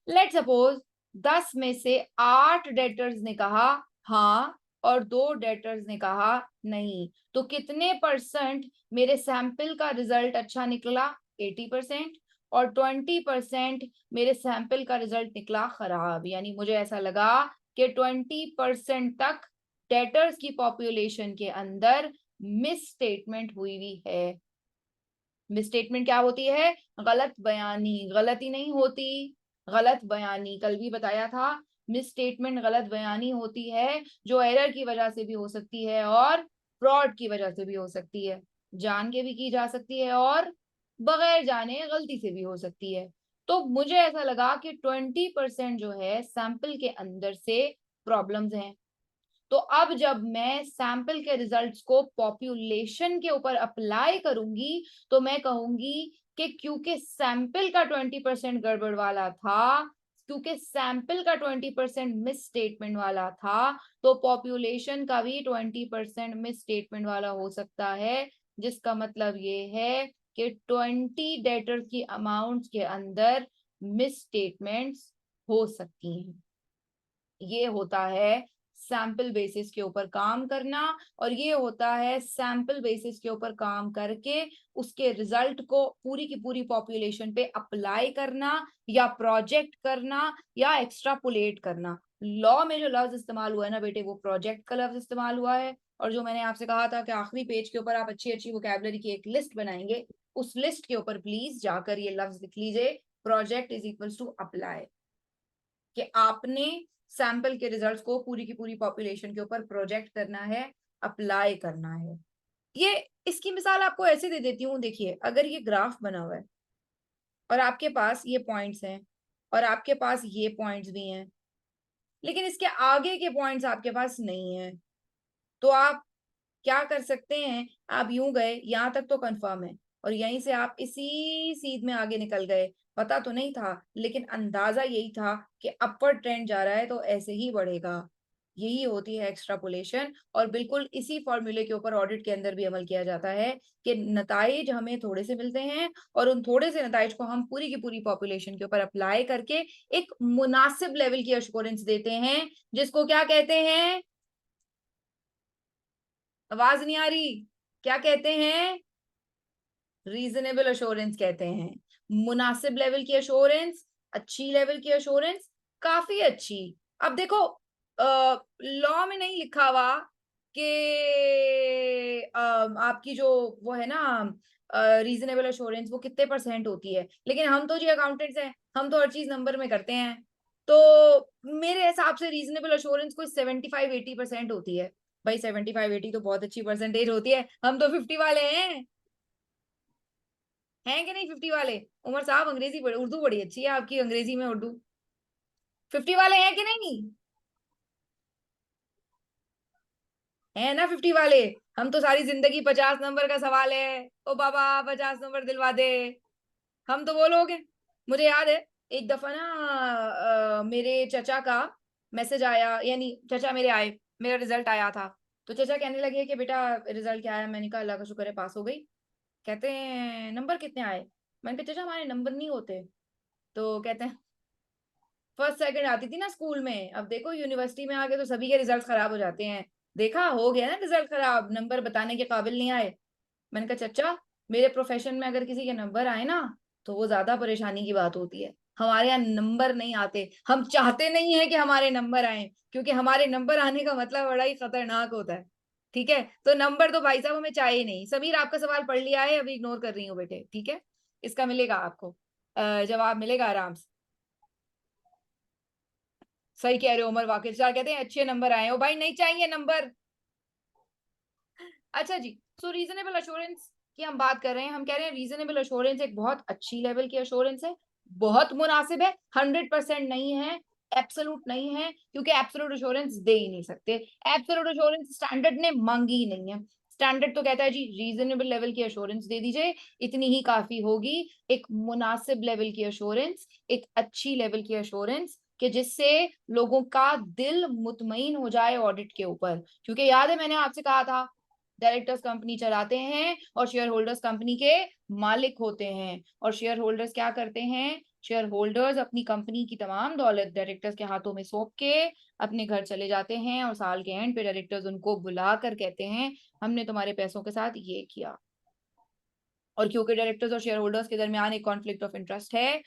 लेट सपोज 10 में से 8 डेटर्स ने कहा हाँ, और 2 डेटर्स ने कहा नहीं। तो कितने परसेंट मेरे सैंपल का रिजल्ट अच्छा निकला? 80%। और 20% मेरे सैंपल का रिजल्ट निकला खराब। यानी मुझे ऐसा लगा कि 20% तक डेटर्स की पॉपुलेशन के अंदर मिस स्टेटमेंट हुई हुई है। मिस स्टेटमेंट क्या होती है? गलत बयानी। गलती नहीं होती, गलत बयानी। कल भी बताया था, मिस स्टेटमेंट गलत बयानी होती है, जो एरर की वजह से भी हो सकती है और फ्रॉड की वजह से भी हो सकती है। जान के भी की जा सकती है, और बगैर जाने गलती से भी हो सकती है। तो मुझे ऐसा लगा कि 20% जो है सैंपल के अंदर से प्रॉब्लम्स हैं। तो अब जब मैं सैंपल के रिजल्ट्स को पॉपुलेशन के ऊपर अप्लाई करूंगी, तो मैं कहूंगी कि क्योंकि सैंपल का 20% गड़बड़ वाला था, क्योंकि सैंपल का 20% मिस स्टेटमेंट वाला था, तो पॉपुलेशन का भी 20% मिस स्टेटमेंट वाला हो सकता है। जिसका मतलब ये है कि 20 डेटर की अमाउंट के अंदर मिस स्टेटमेंट्स हो सकती हैं। ये होता है सैंपल बेसिस के ऊपर काम करना, और ये होता है सैंपल बेसिस के ऊपर काम करके उसके रिजल्ट को पूरी की पूरी पॉपुलेशन पे अप्लाई करना, या प्रोजेक्ट करना, या एक्स्ट्रापोलेट करना। लॉ में जो लफ्ज इस्तेमाल हुआ है ना बेटे, वो प्रोजेक्ट का लफ्ज इस्तेमाल हुआ है। और जो मैंने आपसे कहा था कि आखिरी पेज के ऊपर आप अच्छी अच्छी वोकैबुलरी की एक लिस्ट बनाएंगे, उस लिस्ट के ऊपर प्लीज जाकर ये लफ्ज लिख लीजिए, project is equals to apply, कि आपने सैंपल के रिजल्ट्स को पूरी की पूरी पॉपुलेशन के ऊपर प्रोजेक्ट करना है, अप्लाई करना है। ये इसकी मिसाल आपको ऐसे दे देती हूँ, देखिए अगर ये ग्राफ बना हुआ है और आपके पास ये पॉइंट्स हैं और आपके पास ये पॉइंट्स भी हैं, लेकिन इसके आगे के पॉइंट्स आपके पास नहीं है, तो आप क्या कर सकते हैं, आप यूं गए, यहां तक तो कंफर्म है, और यहीं से आप इसी सीध में आगे निकल गए, पता तो नहीं था लेकिन अंदाजा यही था कि अपवर्ड ट्रेंड जा रहा है तो ऐसे ही बढ़ेगा। यही होती है एक्सट्रापोलेशन, और बिल्कुल इसी फॉर्मूले के ऊपर ऑडिट के अंदर भी अमल किया जाता है कि नताइज हमें थोड़े से मिलते हैं और उन थोड़े से नताइज को हम पूरी की पूरी पॉपुलेशन के ऊपर अप्लाई करके एक मुनासिब लेवल की अश्योरेंस देते हैं, जिसको क्या कहते हैं, आवाज नहीं आ रही, क्या कहते हैं, रीजनेबल अश्योरेंस कहते हैं। मुनासिब लेवल की अश्योरेंस, अच्छी लेवल की अश्योरेंस, काफी अच्छी। अब देखो लॉ में नहीं लिखा हुआ कि आपकी जो वो है ना रीजनेबल अश्योरेंस वो कितने परसेंट होती है, लेकिन हम तो जी अकाउंटेंट्स हैं, हम तो हर चीज नंबर में करते हैं। तो मेरे हिसाब से रीजनेबल अश्योरेंस कोई 75-80% होती है। भाई 75-80 तो बहुत अच्छी परसेंटेज होती है, हम तो 50 वाले हैं कि नहीं 50 वाले। उमर साहब अंग्रेजी बड़ी, उर्दू बड़ी अच्छी है आपकी, अंग्रेजी में उर्दू। 50 वाले हैं कि नहीं, है ना 50 वाले। हम तो सारी जिंदगी 50 नंबर का सवाल है, ओ बाबा 50 नंबर दिलवा दे, हम तो वो लोग हैं। मुझे याद है एक दफा ना मेरे चचा का मैसेज आया, यानी चचा मेरे आए, मेरा रिजल्ट आया था, तो चचा कहने लगे कि बेटा रिजल्ट क्या आया, मैंने कहा अल्लाह का शुक्र है पास हो गई। कहते हैं नंबर कितने आए, मैंने कहा चचा हमारे नंबर नहीं होते। तो कहते हैं फर्स्ट सेकंड आती थी ना स्कूल में, अब देखो यूनिवर्सिटी में आके तो सभी के रिजल्ट खराब हो जाते हैं, देखा हो गया ना रिजल्ट खराब, नंबर बताने के काबिल नहीं आए। मैंने कहा चचा मेरे प्रोफेशन में अगर किसी के नंबर आए ना तो वो ज्यादा परेशानी की बात होती है, हमारे यहाँ नंबर नहीं आते, हम चाहते नहीं है कि हमारे नंबर आए, क्योंकि हमारे नंबर आने का मतलब बड़ा ही खतरनाक होता है। ठीक है, तो नंबर तो भाई साहब हमें चाहिए नहीं। समीर आपका सवाल पढ़ लिया है, अभी इग्नोर कर रही हूँ बेटे, ठीक है, इसका मिलेगा आपको जवाब मिलेगा आराम से। सही कह रहे हो उमर, वाकिफ सर कहते हैं अच्छे नंबर आए हो, भाई नहीं चाहिए नंबर। अच्छा जी, सो रीजनेबल अश्योरेंस की हम बात कर रहे हैं, हम कह रहे हैं रीजनेबल अश्योरेंस एक बहुत अच्छी लेवल की अश्योरेंस है, बहुत मुनासिब है, 100% नहीं है, एब्सोल्यूट नहीं है, क्योंकि एब्सोल्यूट अश्योरेंस दे ही नहीं सकते, एब्सोल्यूट अश्योरेंस स्टैंडर्ड ने मांगी ही नहीं है। स्टैंडर्ड तो कहता है जी रीजनेबल लेवल की अश्योरेंस दे दीजिए, इतनी ही काफी होगी। एक मुनासिब लेवल की अश्योरेंस, एक अच्छी लेवल की अश्योरेंस, कि जिससे लोगों का दिल मुतमईन हो जाए ऑडिट के ऊपर, क्योंकि याद है मैंने आपसे कहा था डायरेक्टर्स कंपनी चलाते हैं और शेयर होल्डर्स कंपनी के मालिक होते हैं, और शेयर होल्डर्स क्या करते हैं, शेयर होल्डर्स अपनी कंपनी की तमाम दौलत डायरेक्टर्स के हाथों में सौंप के अपने घर चले जाते हैं, और साल के एंड पे डायरेक्टर्स उनको बुला कर कहते हैं हमने तुम्हारे पैसों के साथ ये किया। और क्योंकि डायरेक्टर्स और शेयर होल्डर्स के दरमियान एक कॉन्फ्लिक्ट ऑफ इंटरेस्ट है,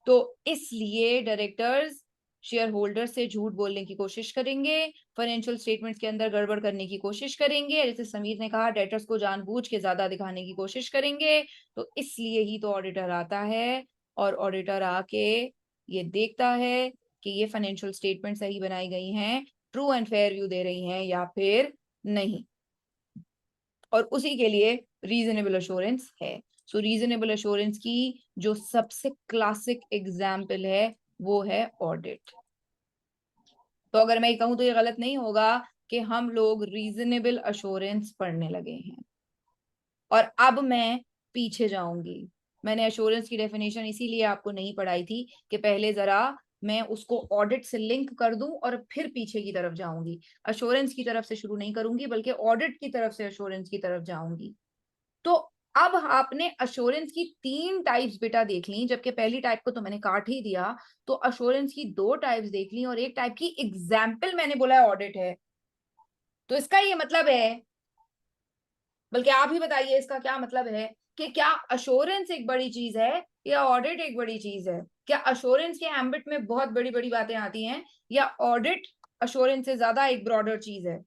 तो इसलिए डायरेक्टर्स शेयर होल्डर से झूठ बोलने की कोशिश करेंगे, फाइनेंशियल स्टेटमेंट्स के अंदर गड़बड़ करने की कोशिश करेंगे, जैसे समीर ने कहा डेटर्स को जानबूझ के ज्यादा दिखाने की कोशिश करेंगे। तो इसलिए ही तो ऑडिटर आता है, और ऑडिटर आके ये देखता है कि ये फाइनेंशियल स्टेटमेंट सही बनाई गई हैं, ट्रू एंड फेयर व्यू दे रही हैं या फिर नहीं, और उसी के लिए रीजनेबल अश्योरेंस है। सो रीजनेबल अश्योरेंस की जो सबसे क्लासिक एग्जाम्पल है वो है ऑडिट। तो अगर मैं कहूं तो ये गलत नहीं होगा कि हम लोग रीजनेबल अश्योरेंस पढ़ने लगे हैं। और अब मैं पीछे जाऊंगी, मैंने अश्योरेंस की डेफिनेशन इसीलिए आपको नहीं पढ़ाई थी कि पहले जरा मैं उसको ऑडिट से लिंक कर दूं और फिर पीछे की तरफ जाऊंगी, अश्योरेंस की तरफ से शुरू नहीं करूंगी बल्कि ऑडिट की तरफ से अश्योरेंस की तरफ जाऊंगी। तो अब आपने अश्योरेंस की 3 टाइप्स बेटा देख ली, जबकि पहली टाइप को तो मैंने काट ही दिया, तो अश्योरेंस की 2 टाइप्स देख ली और एक टाइप की एग्जाम्पल मैंने बोला है ऑडिट है। तो इसका ये मतलब है, बल्कि आप ही बताइए इसका क्या मतलब है, कि क्या अश्योरेंस एक बड़ी चीज है या ऑडिट एक बड़ी चीज है? क्या अश्योरेंस के एम्बिट में बहुत बड़ी बड़ी बातें आती हैं, या ऑडिट अश्योरेंस से ज्यादा एक ब्रॉडर चीज है?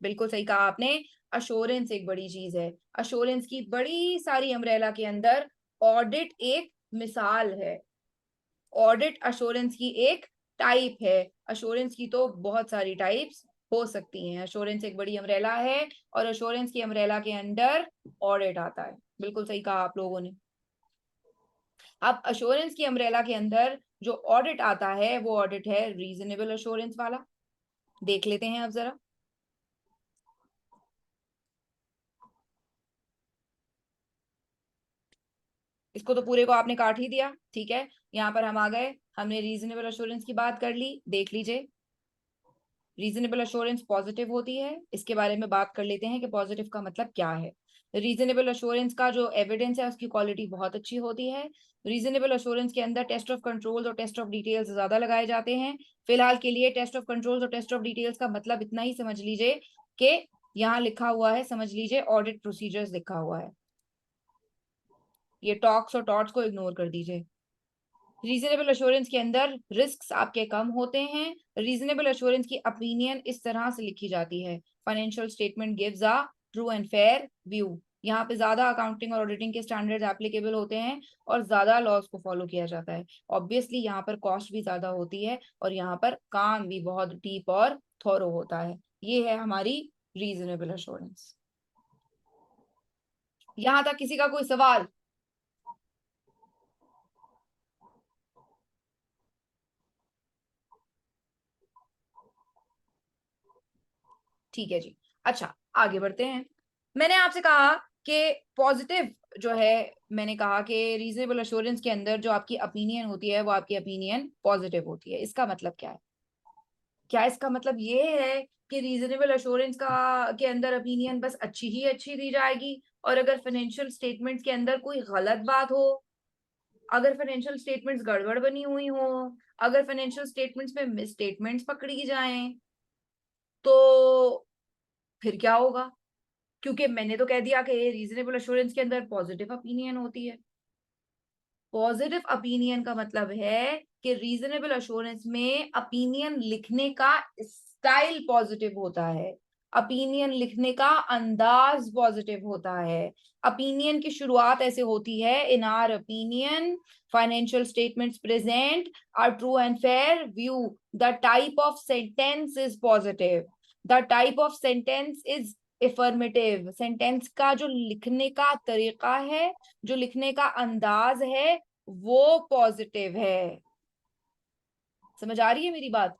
बिल्कुल सही कहा आपने, अश्योरेंस एक बड़ी चीज है। अश्योरेंस की बड़ी सारी अम्ब्रेला के अंदर ऑडिट एक मिसाल है, ऑडिट अश्योरेंस की एक टाइप है। अश्योरेंस की तो बहुत सारी टाइप्स हो सकती हैं। अश्योरेंस एक बड़ी अम्ब्रेला है और अश्योरेंस की अम्ब्रेला के अंडर ऑडिट आता है। बिल्कुल सही कहा आप लोगों ने। अब अश्योरेंस की अम्ब्रेला के अंदर जो ऑडिट आता है वो ऑडिट है रीजनेबल अश्योरेंस वाला। देख लेते हैं अब जरा। इसको तो पूरे को आपने काट ही दिया, ठीक है। यहाँ पर हम आ गए, हमने रीजनेबल अश्योरेंस की बात कर ली। देख लीजिए, रीजनेबल अश्योरेंस पॉजिटिव होती है। इसके बारे में बात कर लेते हैं कि पॉजिटिव का मतलब क्या है। रीजनेबल अश्योरेंस का जो एविडेंस है उसकी क्वालिटी बहुत अच्छी होती है। रीजनेबल अश्योरेंस के अंदर टेस्ट ऑफ कंट्रोल्स और टेस्ट ऑफ डिटेल्स ज्यादा लगाए जाते हैं। फिलहाल के लिए टेस्ट ऑफ कंट्रोल्स और टेस्ट ऑफ डिटेल्स का मतलब इतना ही समझ लीजिए कि यहाँ लिखा हुआ है, समझ लीजिए ऑडिट प्रोसीजर्स लिखा हुआ है। ये टॉक्स और टॉट्स को इग्नोर कर दीजिए। रीजनेबल अश्योरेंस के अंदर रिस्क्स आपके कम होते हैं। रीजनेबल अश्योरेंस की ओपिनियन इस तरह से लिखी जाती है, financial statement gives a true and fair view. यहाँ पे ज्यादा अकाउंटिंग और ऑडिटिंग के स्टैंडर्ड्स एप्लीकेबल होते हैं और ज्यादा लॉज को फॉलो किया जाता है। ऑब्वियसली यहाँ पर कॉस्ट भी ज्यादा होती है और यहाँ पर काम भी बहुत डीप और थोरो होता है। ये है हमारी रीजनेबल अश्योरेंस। यहाँ तक किसी का कोई सवाल? ठीक है जी। अच्छा, आगे बढ़ते हैं। मैंने आपसे कहा कि पॉजिटिव जो है, मैंने कहा कि रीजनेबल अश्योरेंस के अंदर जो आपकी ओपिनियन होती है वो आपकी ओपिनियन पॉजिटिव होती है। इसका मतलब क्या है? क्या इसका मतलब ये है कि रीजनेबल अश्योरेंस का के अंदर ओपिनियन बस अच्छी ही अच्छी दी जाएगी, और अगर फाइनेंशियल स्टेटमेंट्स के अंदर कोई गलत बात हो, अगर फाइनेंशियल स्टेटमेंट्स गड़बड़ बनी हुई हो, अगर फाइनेंशियल स्टेटमेंट्स में मिस स्टेटमेंट्स पकड़ी जाएं, तो फिर क्या होगा? क्योंकि मैंने तो कह दिया कि रीजनेबल अश्योरेंस के अंदर पॉजिटिव ओपिनियन होती है। पॉजिटिव ओपिनियन का मतलब है कि रीजनेबल अश्योरेंस में ओपिनियन लिखने का स्टाइल पॉजिटिव होता है, ओपिनियन लिखने का अंदाज पॉजिटिव होता है। ओपिनियन की शुरुआत ऐसे होती है, in our opinion financial statements present are true and fair view, the type of sentence is positive, the type of sentence is affirmative. Sentence का जो लिखने का तरीका है, जो लिखने का अंदाज है, वो पॉजिटिव है। समझ आ रही है मेरी बात?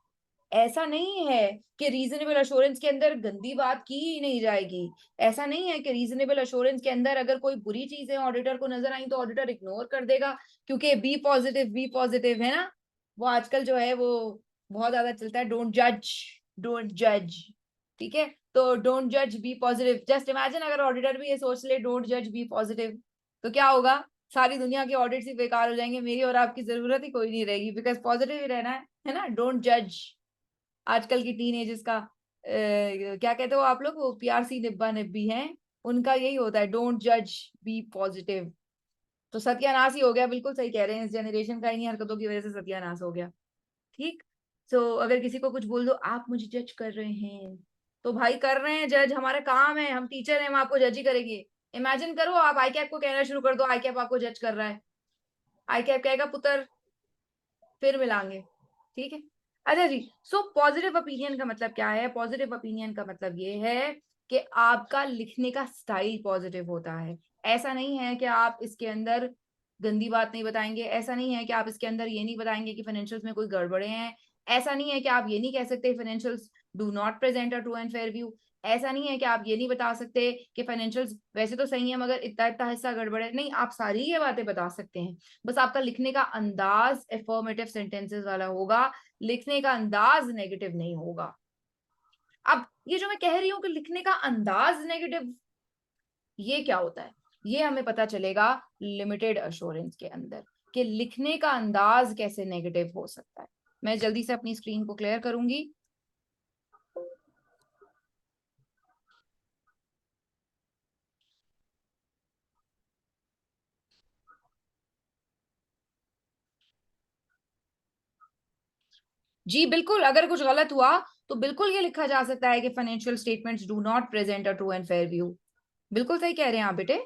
ऐसा नहीं है कि रीजनेबल अश्योरेंस के अंदर गंदी बात की ही नहीं जाएगी। ऐसा नहीं है कि रीजनेबल अश्योरेंस के अंदर अगर कोई बुरी चीजें ऑडिटर को नजर आई तो ऑडिटर इग्नोर कर देगा, क्योंकि बी पॉजिटिव है ना। वो आजकल जो है वो बहुत ज्यादा चलता है, डोंट जज, डोंट जज। ठीक है, तो डोंट जज बी पॉजिटिव। जस्ट इमेजिन अगर ऑडिटर भी ये सोच ले डोंट जज बी पॉजिटिव, तो क्या होगा? सारी दुनिया के ऑडिट ही बेकार हो जाएंगे, मेरी और आपकी जरूरत ही कोई नहीं रहेगी, बिकॉज पॉजिटिव ही रहना है ना। डोंट जज। आजकल की टीनेजर्स का क्या कहते हो आप लोग, वो पीआरसी निब्बा निब्बी हैं, उनका यही होता है, डोंट जज बी पॉजिटिव। तो सत्यानाश ही हो गया। बिल्कुल सही कह रहे हैं, इस जनरेशन का इन्हीं हरकतों की वजह से सत्यानाश हो गया। ठीक। सो अगर किसी को कुछ बोल दो, आप मुझे जज कर रहे हैं, तो भाई कर रहे हैं जज, हमारा काम है, हम टीचर हैं, हम आपको जज ही करेंगे। इमेजिन करो आप आई कैप को कहना शुरू कर दो आई कैप आपको जज कर रहा है, आई कैप कहेगा पुत्र फिर मिलांगे। ठीक है। अच्छा जी, सो पॉजिटिव ओपिनियन का मतलब क्या है? पॉजिटिव ओपिनियन का मतलब ये है कि आपका लिखने का स्टाइल पॉजिटिव होता है। ऐसा नहीं है कि आप इसके अंदर गंदी बात नहीं बताएंगे, ऐसा नहीं है कि आप इसके अंदर ये नहीं बताएंगे कि फाइनेंशियल्स में कोई गड़बड़े हैं, ऐसा नहीं है कि आप ये नहीं कह सकते financials do not present a true and fair view, ऐसा नहीं है कि आप ये नहीं बता सकते कि फाइनेंशियल्स वैसे तो सही है मगर इतना इतना हिस्सा गड़बड़ है। नहीं, आप सारी ये बातें बता सकते हैं, बस आपका लिखने का अंदाज एफर्मेटिव सेंटेंसेस वाला होगा, लिखने का अंदाज नेगेटिव नहीं होगा। अब ये जो मैं कह रही हूं कि लिखने का अंदाज नेगेटिव, ये क्या होता है? ये हमें पता चलेगा लिमिटेड अश्योरेंस के अंदर, कि लिखने का अंदाज कैसे नेगेटिव हो सकता है। मैं जल्दी से अपनी स्क्रीन को क्लियर करूंगी। जी बिल्कुल, अगर कुछ गलत हुआ तो बिल्कुल ये लिखा जा सकता है कि financial statements do not present a true and fair view. बिल्कुल सही कह रहे हैं आप बेटे।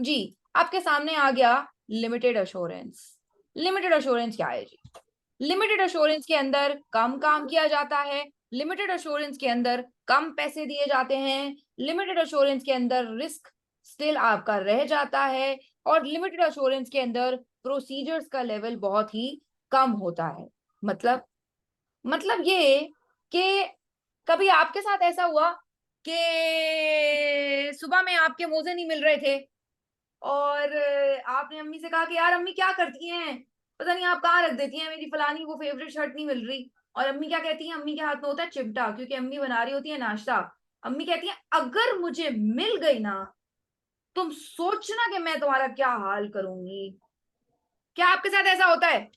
जी, आपके सामने आ गया लिमिटेड अश्योरेंस। लिमिटेड अश्योरेंस क्या है जी? लिमिटेड अश्योरेंस के अंदर कम काम किया जाता है, लिमिटेड अश्योरेंस के अंदर कम पैसे दिए जाते हैं, लिमिटेड अश्योरेंस के अंदर रिस्क स्टिल आपका रह जाता है, और लिमिटेड अश्योरेंस के अंदर प्रोसीजर्स का लेवल बहुत ही कम होता है। मतलब ये कि कभी आपके साथ ऐसा हुआ कि सुबह में आपके मोजे नहीं मिल रहे थे और आपने अम्मी से कहा कि यार अम्मी क्या करती हैं, पता नहीं आप कहाँ रख देती हैं, मेरी फलानी वो फेवरेट शर्ट नहीं मिल रही। और अम्मी क्या कहती हैं, अम्मी के हाथ में होता है चिमटा, क्योंकि अम्मी बना रही होती है नाश्ता। अम्मी कहती है अगर मुझे मिल गई ना, तुम सोचना कि मैं तुम्हारा क्या हाल करूंगी। क्या आपके साथ ऐसा होता है?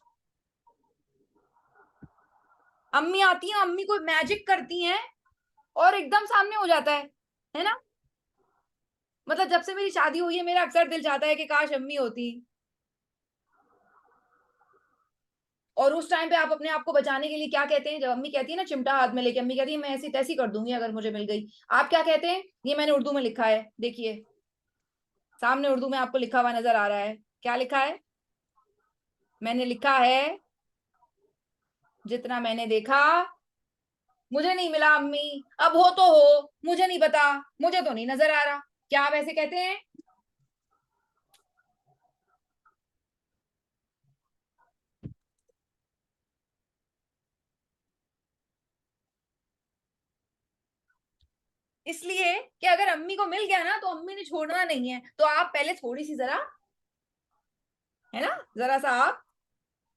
अम्मी आती हैं, अम्मी कोई मैजिक करती हैं और एकदम सामने हो जाता है ना? मतलब जब से मेरी शादी हुई है मेरा अक्सर दिल चाहता है कि काश अम्मी होती। और उस टाइम पे आप अपने आप को बचाने के लिए क्या कहते हैं? जब अम्मी कहती है ना चिमटा हाथ में लेके, अम्मी कहती है मैं ऐसी तैसी कर दूंगी अगर मुझे मिल गई, आप क्या कहते हैं? ये मैंने उर्दू में लिखा है, देखिए सामने उर्दू में आपको लिखा हुआ नजर आ रहा है। क्या लिखा है? मैंने लिखा है, जितना मैंने देखा मुझे नहीं मिला अम्मी, अब हो तो हो, मुझे नहीं पता, मुझे तो नहीं नजर आ रहा। क्या आप ऐसे कहते हैं? इसलिए कि अगर अम्मी को मिल गया ना तो अम्मी ने छोड़ना नहीं है, तो आप पहले थोड़ी सी जरा, है ना, जरा सा आप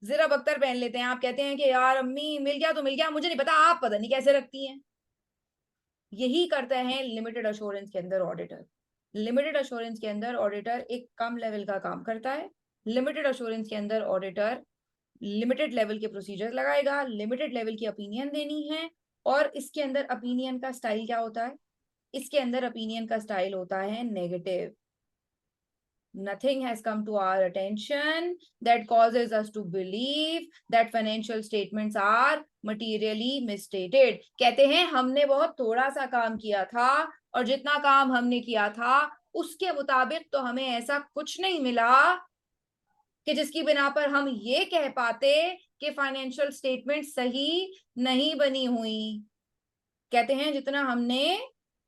जरा बख्तर पहन लेते हैं। आप कहते हैं कि यार अम्मी मिल गया तो मिल गया, मुझे नहीं पता, आप पता नहीं कैसे रखती हैं। यही करते हैं लिमिटेड अश्योरेंस के अंदर ऑडिटर। लिमिटेड अश्योरेंस के अंदर ऑडिटर एक कम लेवल का काम करता है। लिमिटेड अश्योरेंस के अंदर ऑडिटर लिमिटेड लेवल के प्रोसीजर लगाएगा, लिमिटेड लेवल की ओपिनियन देनी है। और इसके अंदर ओपिनियन का स्टाइल क्या होता है? इसके अंदर ओपिनियन का स्टाइल होता है negative. Nothing has come to our attention that causes us to believe that financial statements are materially misstated. कहते हैं हमने बहुत थोड़ा सा काम किया था और जितना काम हमने किया था उसके मुताबिक तो हमें ऐसा कुछ नहीं मिला कि जिसकी बिना पर हम ये कह पाते कि फाइनेंशियल स्टेटमेंट सही नहीं बनी हुई। कहते हैं जितना हमने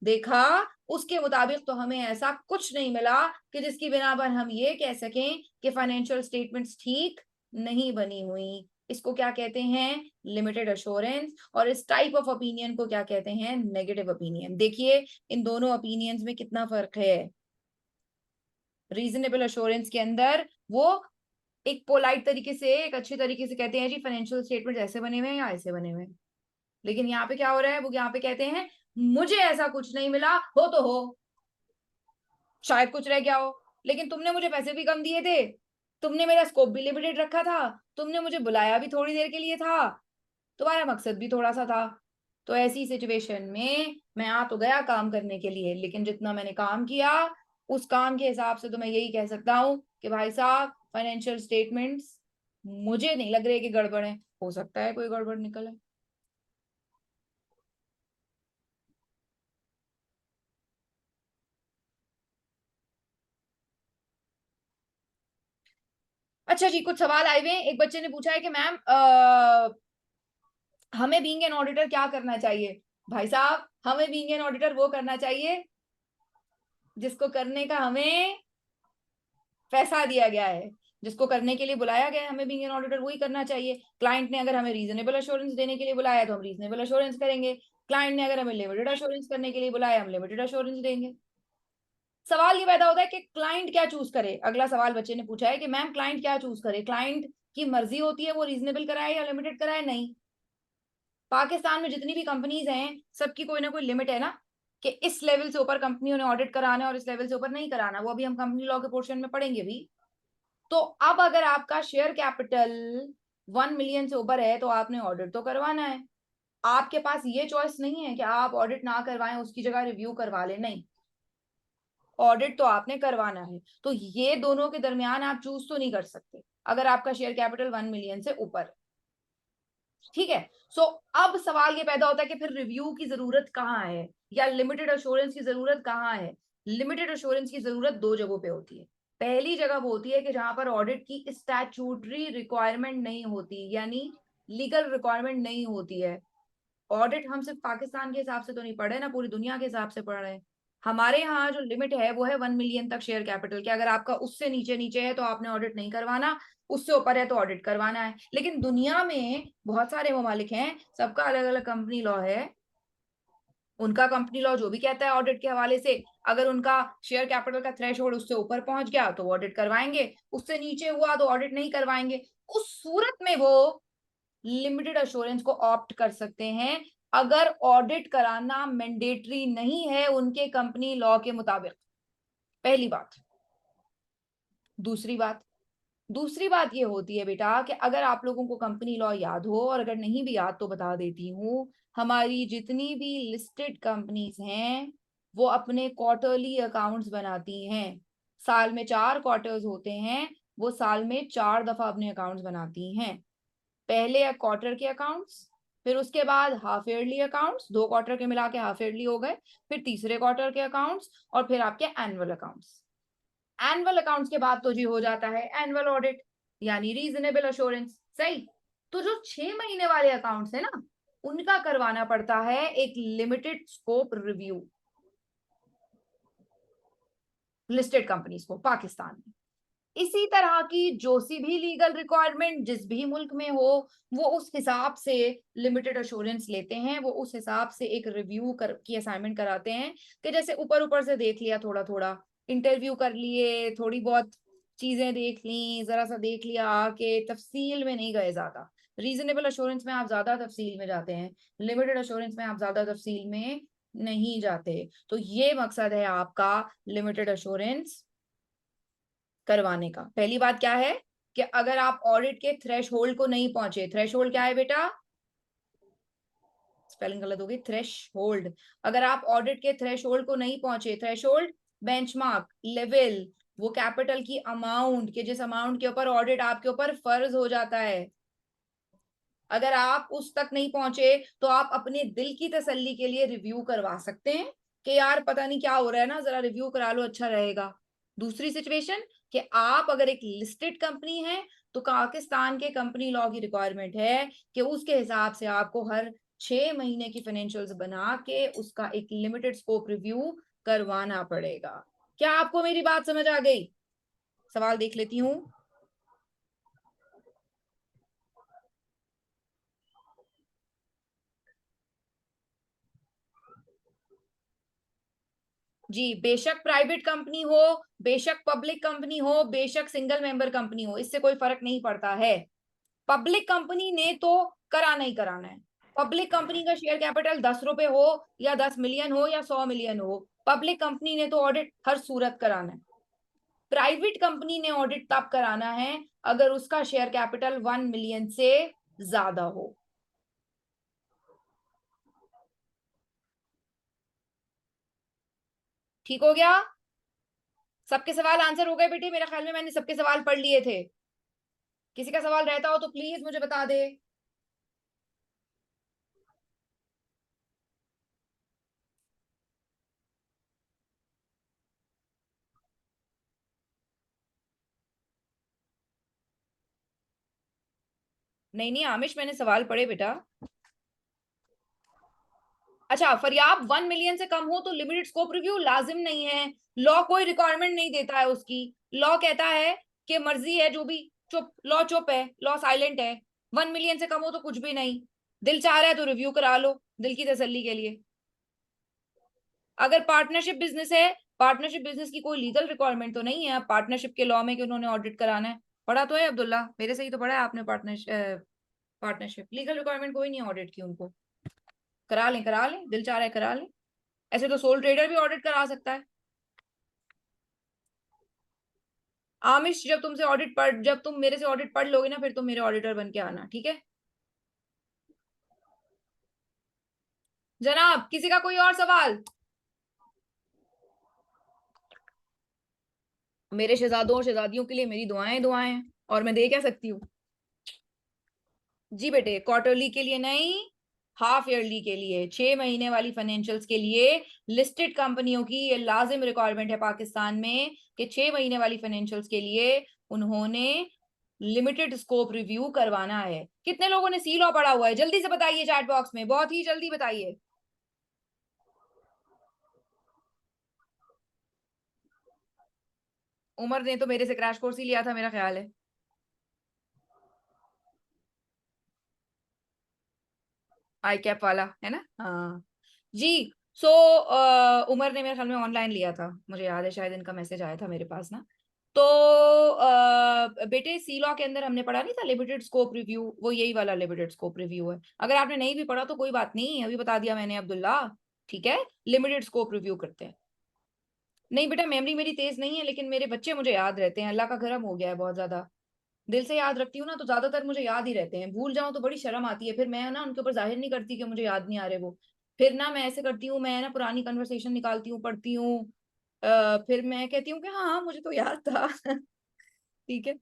देखा उसके मुताबिक तो हमें ऐसा कुछ नहीं मिला कि जिसकी बिना पर हम ये कह सकें कि फाइनेंशियल स्टेटमेंट्स ठीक नहीं बनी हुई। इसको क्या कहते हैं? Limited assurance. और इस टाइप ऑफ ओपिनियन को क्या कहते हैं? Negative opinion. देखिए इन दोनों ओपिनियंस में कितना फर्क है। रीजनेबल अश्योरेंस के अंदर वो एक पोलाइट तरीके से, एक अच्छे तरीके से कहते हैं जी फाइनेंशियल स्टेटमेंट ऐसे बने हुए हैं या ऐसे बने हुए हैं। लेकिन यहाँ पे क्या हो रहा है, वो यहाँ पे कहते हैं मुझे ऐसा कुछ नहीं मिला, हो तो हो, शायद कुछ रह गया हो, लेकिन तुमने मुझे पैसे भी कम दिए थे, तुमने मेरा स्कोप भी लिमिटेड रखा था, तुमने मुझे बुलाया भी थोड़ी देर के लिए था, तुम्हारा मकसद भी थोड़ा सा था। तो ऐसी सिचुएशन में मैं आ तो गया काम करने के लिए, लेकिन जितना मैंने काम किया उस काम के हिसाब से तो मैं यही कह सकता हूँ कि भाई साहब फाइनेंशियल स्टेटमेंट्स मुझे नहीं लग रहे कि गड़बड़ है। हो सकता है कोई गड़बड़ निकले। अच्छा जी, कुछ सवाल आए हुए हैं। एक बच्चे ने पूछा है कि मैम हमें बीइंग एन ऑडिटर क्या करना चाहिए? भाई साहब हमें बीइंग एन ऑडिटर वो करना चाहिए जिसको करने का हमें पैसा दिया गया है, जिसको करने के लिए बुलाया गया है, हमें बीइंग एन ऑडिटर वही करना चाहिए। क्लाइंट ने अगर हमें रीजनेबल अश्योरेंस देने के लिए बुलाया है तो हम रीजनेबल अश्योरेंस करेंगे। क्लाइंट ने अगर हमें लिमिटेड अश्योरेंस करने के लिए बुलाया हम लिमिटेड अश्योरेंस देंगे। सवाल ये पैदा होता है कि क्लाइंट क्या चूज करे। अगला सवाल बच्चे ने पूछा है कि मैम क्लाइंट क्या चूज करे? क्लाइंट की मर्जी होती है वो रीजनेबल कराए या लिमिटेड कराए। नहीं, पाकिस्तान में जितनी भी कंपनीज हैं सबकी कोई ना कोई लिमिट है ना, कि इस लेवल से ऊपर कंपनियों ने ऑडिट कराना है और इस लेवल से ऊपर नहीं कराना। वो अभी हम कंपनी लॉ के पोर्शन में पढ़ेंगे भी। तो अब अगर आपका शेयर कैपिटल 1 मिलियन से ऊपर है तो आपने ऑडिट तो करवाना है। आपके पास ये चॉइस नहीं है कि आप ऑडिट ना करवाएं, उसकी जगह रिव्यू करवा लें। नहीं, ऑडिट तो आपने करवाना है। तो ये दोनों के दरमियान आप चूज तो नहीं कर सकते अगर आपका शेयर कैपिटल 1 मिलियन से ऊपर। ठीक है। सो अब सवाल ये पैदा होता है कि फिर रिव्यू की जरूरत कहाँ है या लिमिटेड अश्योरेंस की जरूरत कहाँ है? लिमिटेड एश्योरेंस की जरूरत दो जगहों पे होती है। पहली जगह वो होती है कि जहां पर ऑडिट की स्टैट्यूटरी रिक्वायरमेंट नहीं होती, यानी लीगल रिक्वायरमेंट नहीं होती है। ऑडिट हम सिर्फ पाकिस्तान के हिसाब से तो नहीं पढ़ रहे ना, पूरी दुनिया के हिसाब से पढ़ रहे हैं। हमारे यहाँ जो लिमिट है वो है 1 मिलियन तक शेयर कैपिटल के। अगर आपका उससे नीचे नीचे है तो आपने ऑडिट नहीं करवाना, उससे ऊपर है तो ऑडिट करवाना है। लेकिन दुनिया में बहुत सारे ममालिक हैं, सबका अलग अलग कंपनी लॉ है। उनका कंपनी लॉ जो भी कहता है ऑडिट के हवाले से, अगर उनका शेयर कैपिटल का थ्रेशोल्ड उससे ऊपर पहुंच गया तो ऑडिट करवाएंगे, उससे नीचे हुआ तो ऑडिट नहीं करवाएंगे। उस सूरत में वो लिमिटेड एश्योरेंस को ऑप्ट कर सकते हैं, अगर ऑडिट कराना मैंडेटरी नहीं है उनके कंपनी लॉ के मुताबिक। पहली बात। दूसरी बात ये होती है बेटा कि अगर आप लोगों को कंपनी लॉ याद हो, और अगर नहीं भी याद तो बता देती हूँ, हमारी जितनी भी लिस्टेड कंपनीज हैं वो अपने क्वार्टरली अकाउंट्स बनाती हैं। साल में 4 क्वार्टर्स होते हैं, वो साल में 4 दफा अपने अकाउंट्स बनाती हैं। पहले क्वार्टर के अकाउंट्स, फिर उसके बाद हाफ ईयरली अकाउंट्स, 2 क्वार्टर के मिला के हाफ ईयरली हो गए, फिर तीसरे क्वार्टर के अकाउंट्स, और फिर आपके एनुअल अकाउंट्स। एनुअल अकाउंट्स के बाद तो जी हो जाता है एनुअल ऑडिट, यानी रीजनेबल अश्योरेंस। सही। तो जो 6 महीने वाले अकाउंट्स है ना, उनका करवाना पड़ता है एक limited scope review listed companies को पाकिस्तान में। इसी तरह की जो सी भी लीगल रिक्वायरमेंट जिस भी मुल्क में हो, वो उस हिसाब से लिमिटेड एश्योरेंस लेते हैं, वो उस हिसाब से एक रिव्यू की असाइनमेंट कराते हैं। कि जैसे ऊपर ऊपर से देख लिया, थोड़ा थोड़ा इंटरव्यू कर लिए, थोड़ी बहुत चीजें देख ली, जरा सा देख लिया, आके तफसील में नहीं गए ज्यादा। रीजनेबल एश्योरेंस में आप ज्यादा तफसील में जाते हैं, लिमिटेड एश्योरेंस में आप ज्यादा तफसील में नहीं जाते। तो ये मकसद है आपका लिमिटेड एश्योरेंस करवाने का। पहली बात क्या है कि अगर आप ऑडिट के थ्रेशोल्ड को नहीं पहुंचे, थ्रेशोल्ड क्या है बेटा, स्पेलिंग गलत होगी, थ्रेशोल्ड। अगर आप ऑडिट के थ्रेशोल्ड को नहीं पहुंचे, थ्रेशोल्ड बेंचमार्क लेवल, वो कैपिटल की अमाउंट के जिस अमाउंट के ऊपर ऑडिट आपके ऊपर फर्ज हो जाता है, अगर आप उस तक नहीं पहुंचे तो आप अपने दिल की तसल्ली के लिए रिव्यू करवा सकते हैं कि यार पता नहीं क्या हो रहा है ना, जरा रिव्यू करा लो, अच्छा रहेगा। दूसरी सिचुएशन कि आप अगर एक लिस्टेड कंपनी है तो पाकिस्तान के कंपनी लॉ की रिक्वायरमेंट है कि उसके हिसाब से आपको हर 6 महीने की फाइनेंशियल्स बना के उसका एक लिमिटेड स्कोप रिव्यू करवाना पड़ेगा। क्या आपको मेरी बात समझ आ गई? सवाल देख लेती हूँ। जी, बेशक प्राइवेट कंपनी हो, बेशक पब्लिक कंपनी हो, बेशक सिंगल मेंबर कंपनी हो, इससे कोई फर्क नहीं पड़ता है। पब्लिक कंपनी ने तो कराना ही कराना है। पब्लिक कंपनी का शेयर कैपिटल 10 रुपए हो या 10 मिलियन हो या 100 मिलियन हो, पब्लिक कंपनी ने तो ऑडिट हर सूरत कराना है। प्राइवेट कंपनी ने ऑडिट तब कराना है अगर उसका शेयर कैपिटल 1 मिलियन से ज्यादा हो। ठीक हो गया? सबके सवाल आंसर हो गए बेटे? मेरे ख्याल में मैंने सबके सवाल पढ़ लिए थे। किसी का सवाल रहता हो तो प्लीज मुझे बता दे। नहीं नहीं आमिश, मैंने सवाल पढ़े बेटा। अच्छा, फरियाब 1 मिलियन से कम हो तो लिमिटेड स्कोप रिव्यू लाजिम नहीं है। लॉ कोई रिक्वायरमेंट नहीं देता है उसकी। लॉ कहता है कि मर्जी है जो भी, चुप, लॉ चुप है, लॉ साइलेंट है। 1 मिलियन से कम हो तो कुछ भी नहीं, दिल चाह रहा है तो रिव्यू करा लो दिल की तसल्ली के लिए। अगर पार्टनरशिप बिजनेस है, पार्टनरशिप बिजनेस की कोई लीगल रिक्वायरमेंट तो नहीं है पार्टनरशिप के लॉ में कि उन्होंने ऑडिट कराना है। पढ़ा तो है अब्दुल्ला, मेरे से ही तो पढ़ा है आपने। पार्टनरशिप, पार्टनरशिप लीगल रिक्वायरमेंट कोई नहीं है ऑडिट की उनको। करा लें, दिल चाह रहा है करा लें। ऐसे तो सोल ट्रेडर भी ऑडिट करा सकता है। आमिश, जब तुम मेरे से ऑडिट पढ़ लोगे ना, फिर तुम मेरे ऑडिटर बन के आना, ठीक है? जनाब, किसी का कोई और सवाल? मेरे शहजादों और शहजादियों के लिए मेरी दुआएं दुआएं हैं, और मैं दे क्या सकती हूँ। जी बेटे, क्वार्टरली के लिए नहीं, हाफ ईयरली के लिए, 6 महीने वाली फाइनेंशियल्स के लिए लिस्टेड कंपनियों की ये लाजिम रिक्वायरमेंट है पाकिस्तान में कि 6 महीने वाली फाइनेंशियल्स के लिए उन्होंने लिमिटेड स्कोप रिव्यू करवाना है। कितने लोगों ने सी लॉ पढ़ा हुआ है? जल्दी से बताइए चैट बॉक्स में, बहुत ही जल्दी बताइए। उमर ने तो मेरे से क्रैश कोर्स ही लिया था मेरा ख्याल है। आई कैप वाला है ना? हाँ जी। सो उमर ने मेरे ख्याल में ऑनलाइन लिया था, मुझे याद है, शायद इनका मैसेज आया था मेरे पास ना। तो बेटे सी लॉ के अंदर हमने पढ़ा नहीं था लिमिटेड स्कोप रिव्यू, वो यही वाला लिमिटेड स्कोप रिव्यू है। अगर आपने नहीं भी पढ़ा तो कोई बात नहीं, अभी बता दिया मैंने अब्दुल्ला, ठीक है? लिमिटेड स्कोप रिव्यू करते हैं। नहीं बेटा, मेमोरी मेरी तेज नहीं है, लेकिन मेरे बच्चे मुझे याद रहते हैं, अल्लाह का करम हो गया है बहुत ज्यादा। दिल से याद रखती हूँ ना तो ज्यादातर मुझे याद ही रहते हैं, भूल जाऊं तो बड़ी शर्म आती है, फिर मैं ना उनके ऊपर जाहिर नहीं करती कि मुझे याद नहीं आ रहे वो। फिर ना मैं ऐसे करती हूँ, मैं ना पुरानी कन्वर्सेशन निकालती हूँ, पढ़ती हूँ, फिर मैं कहती हूँ कि हाँ हाँ मुझे तो याद था। ठीक है।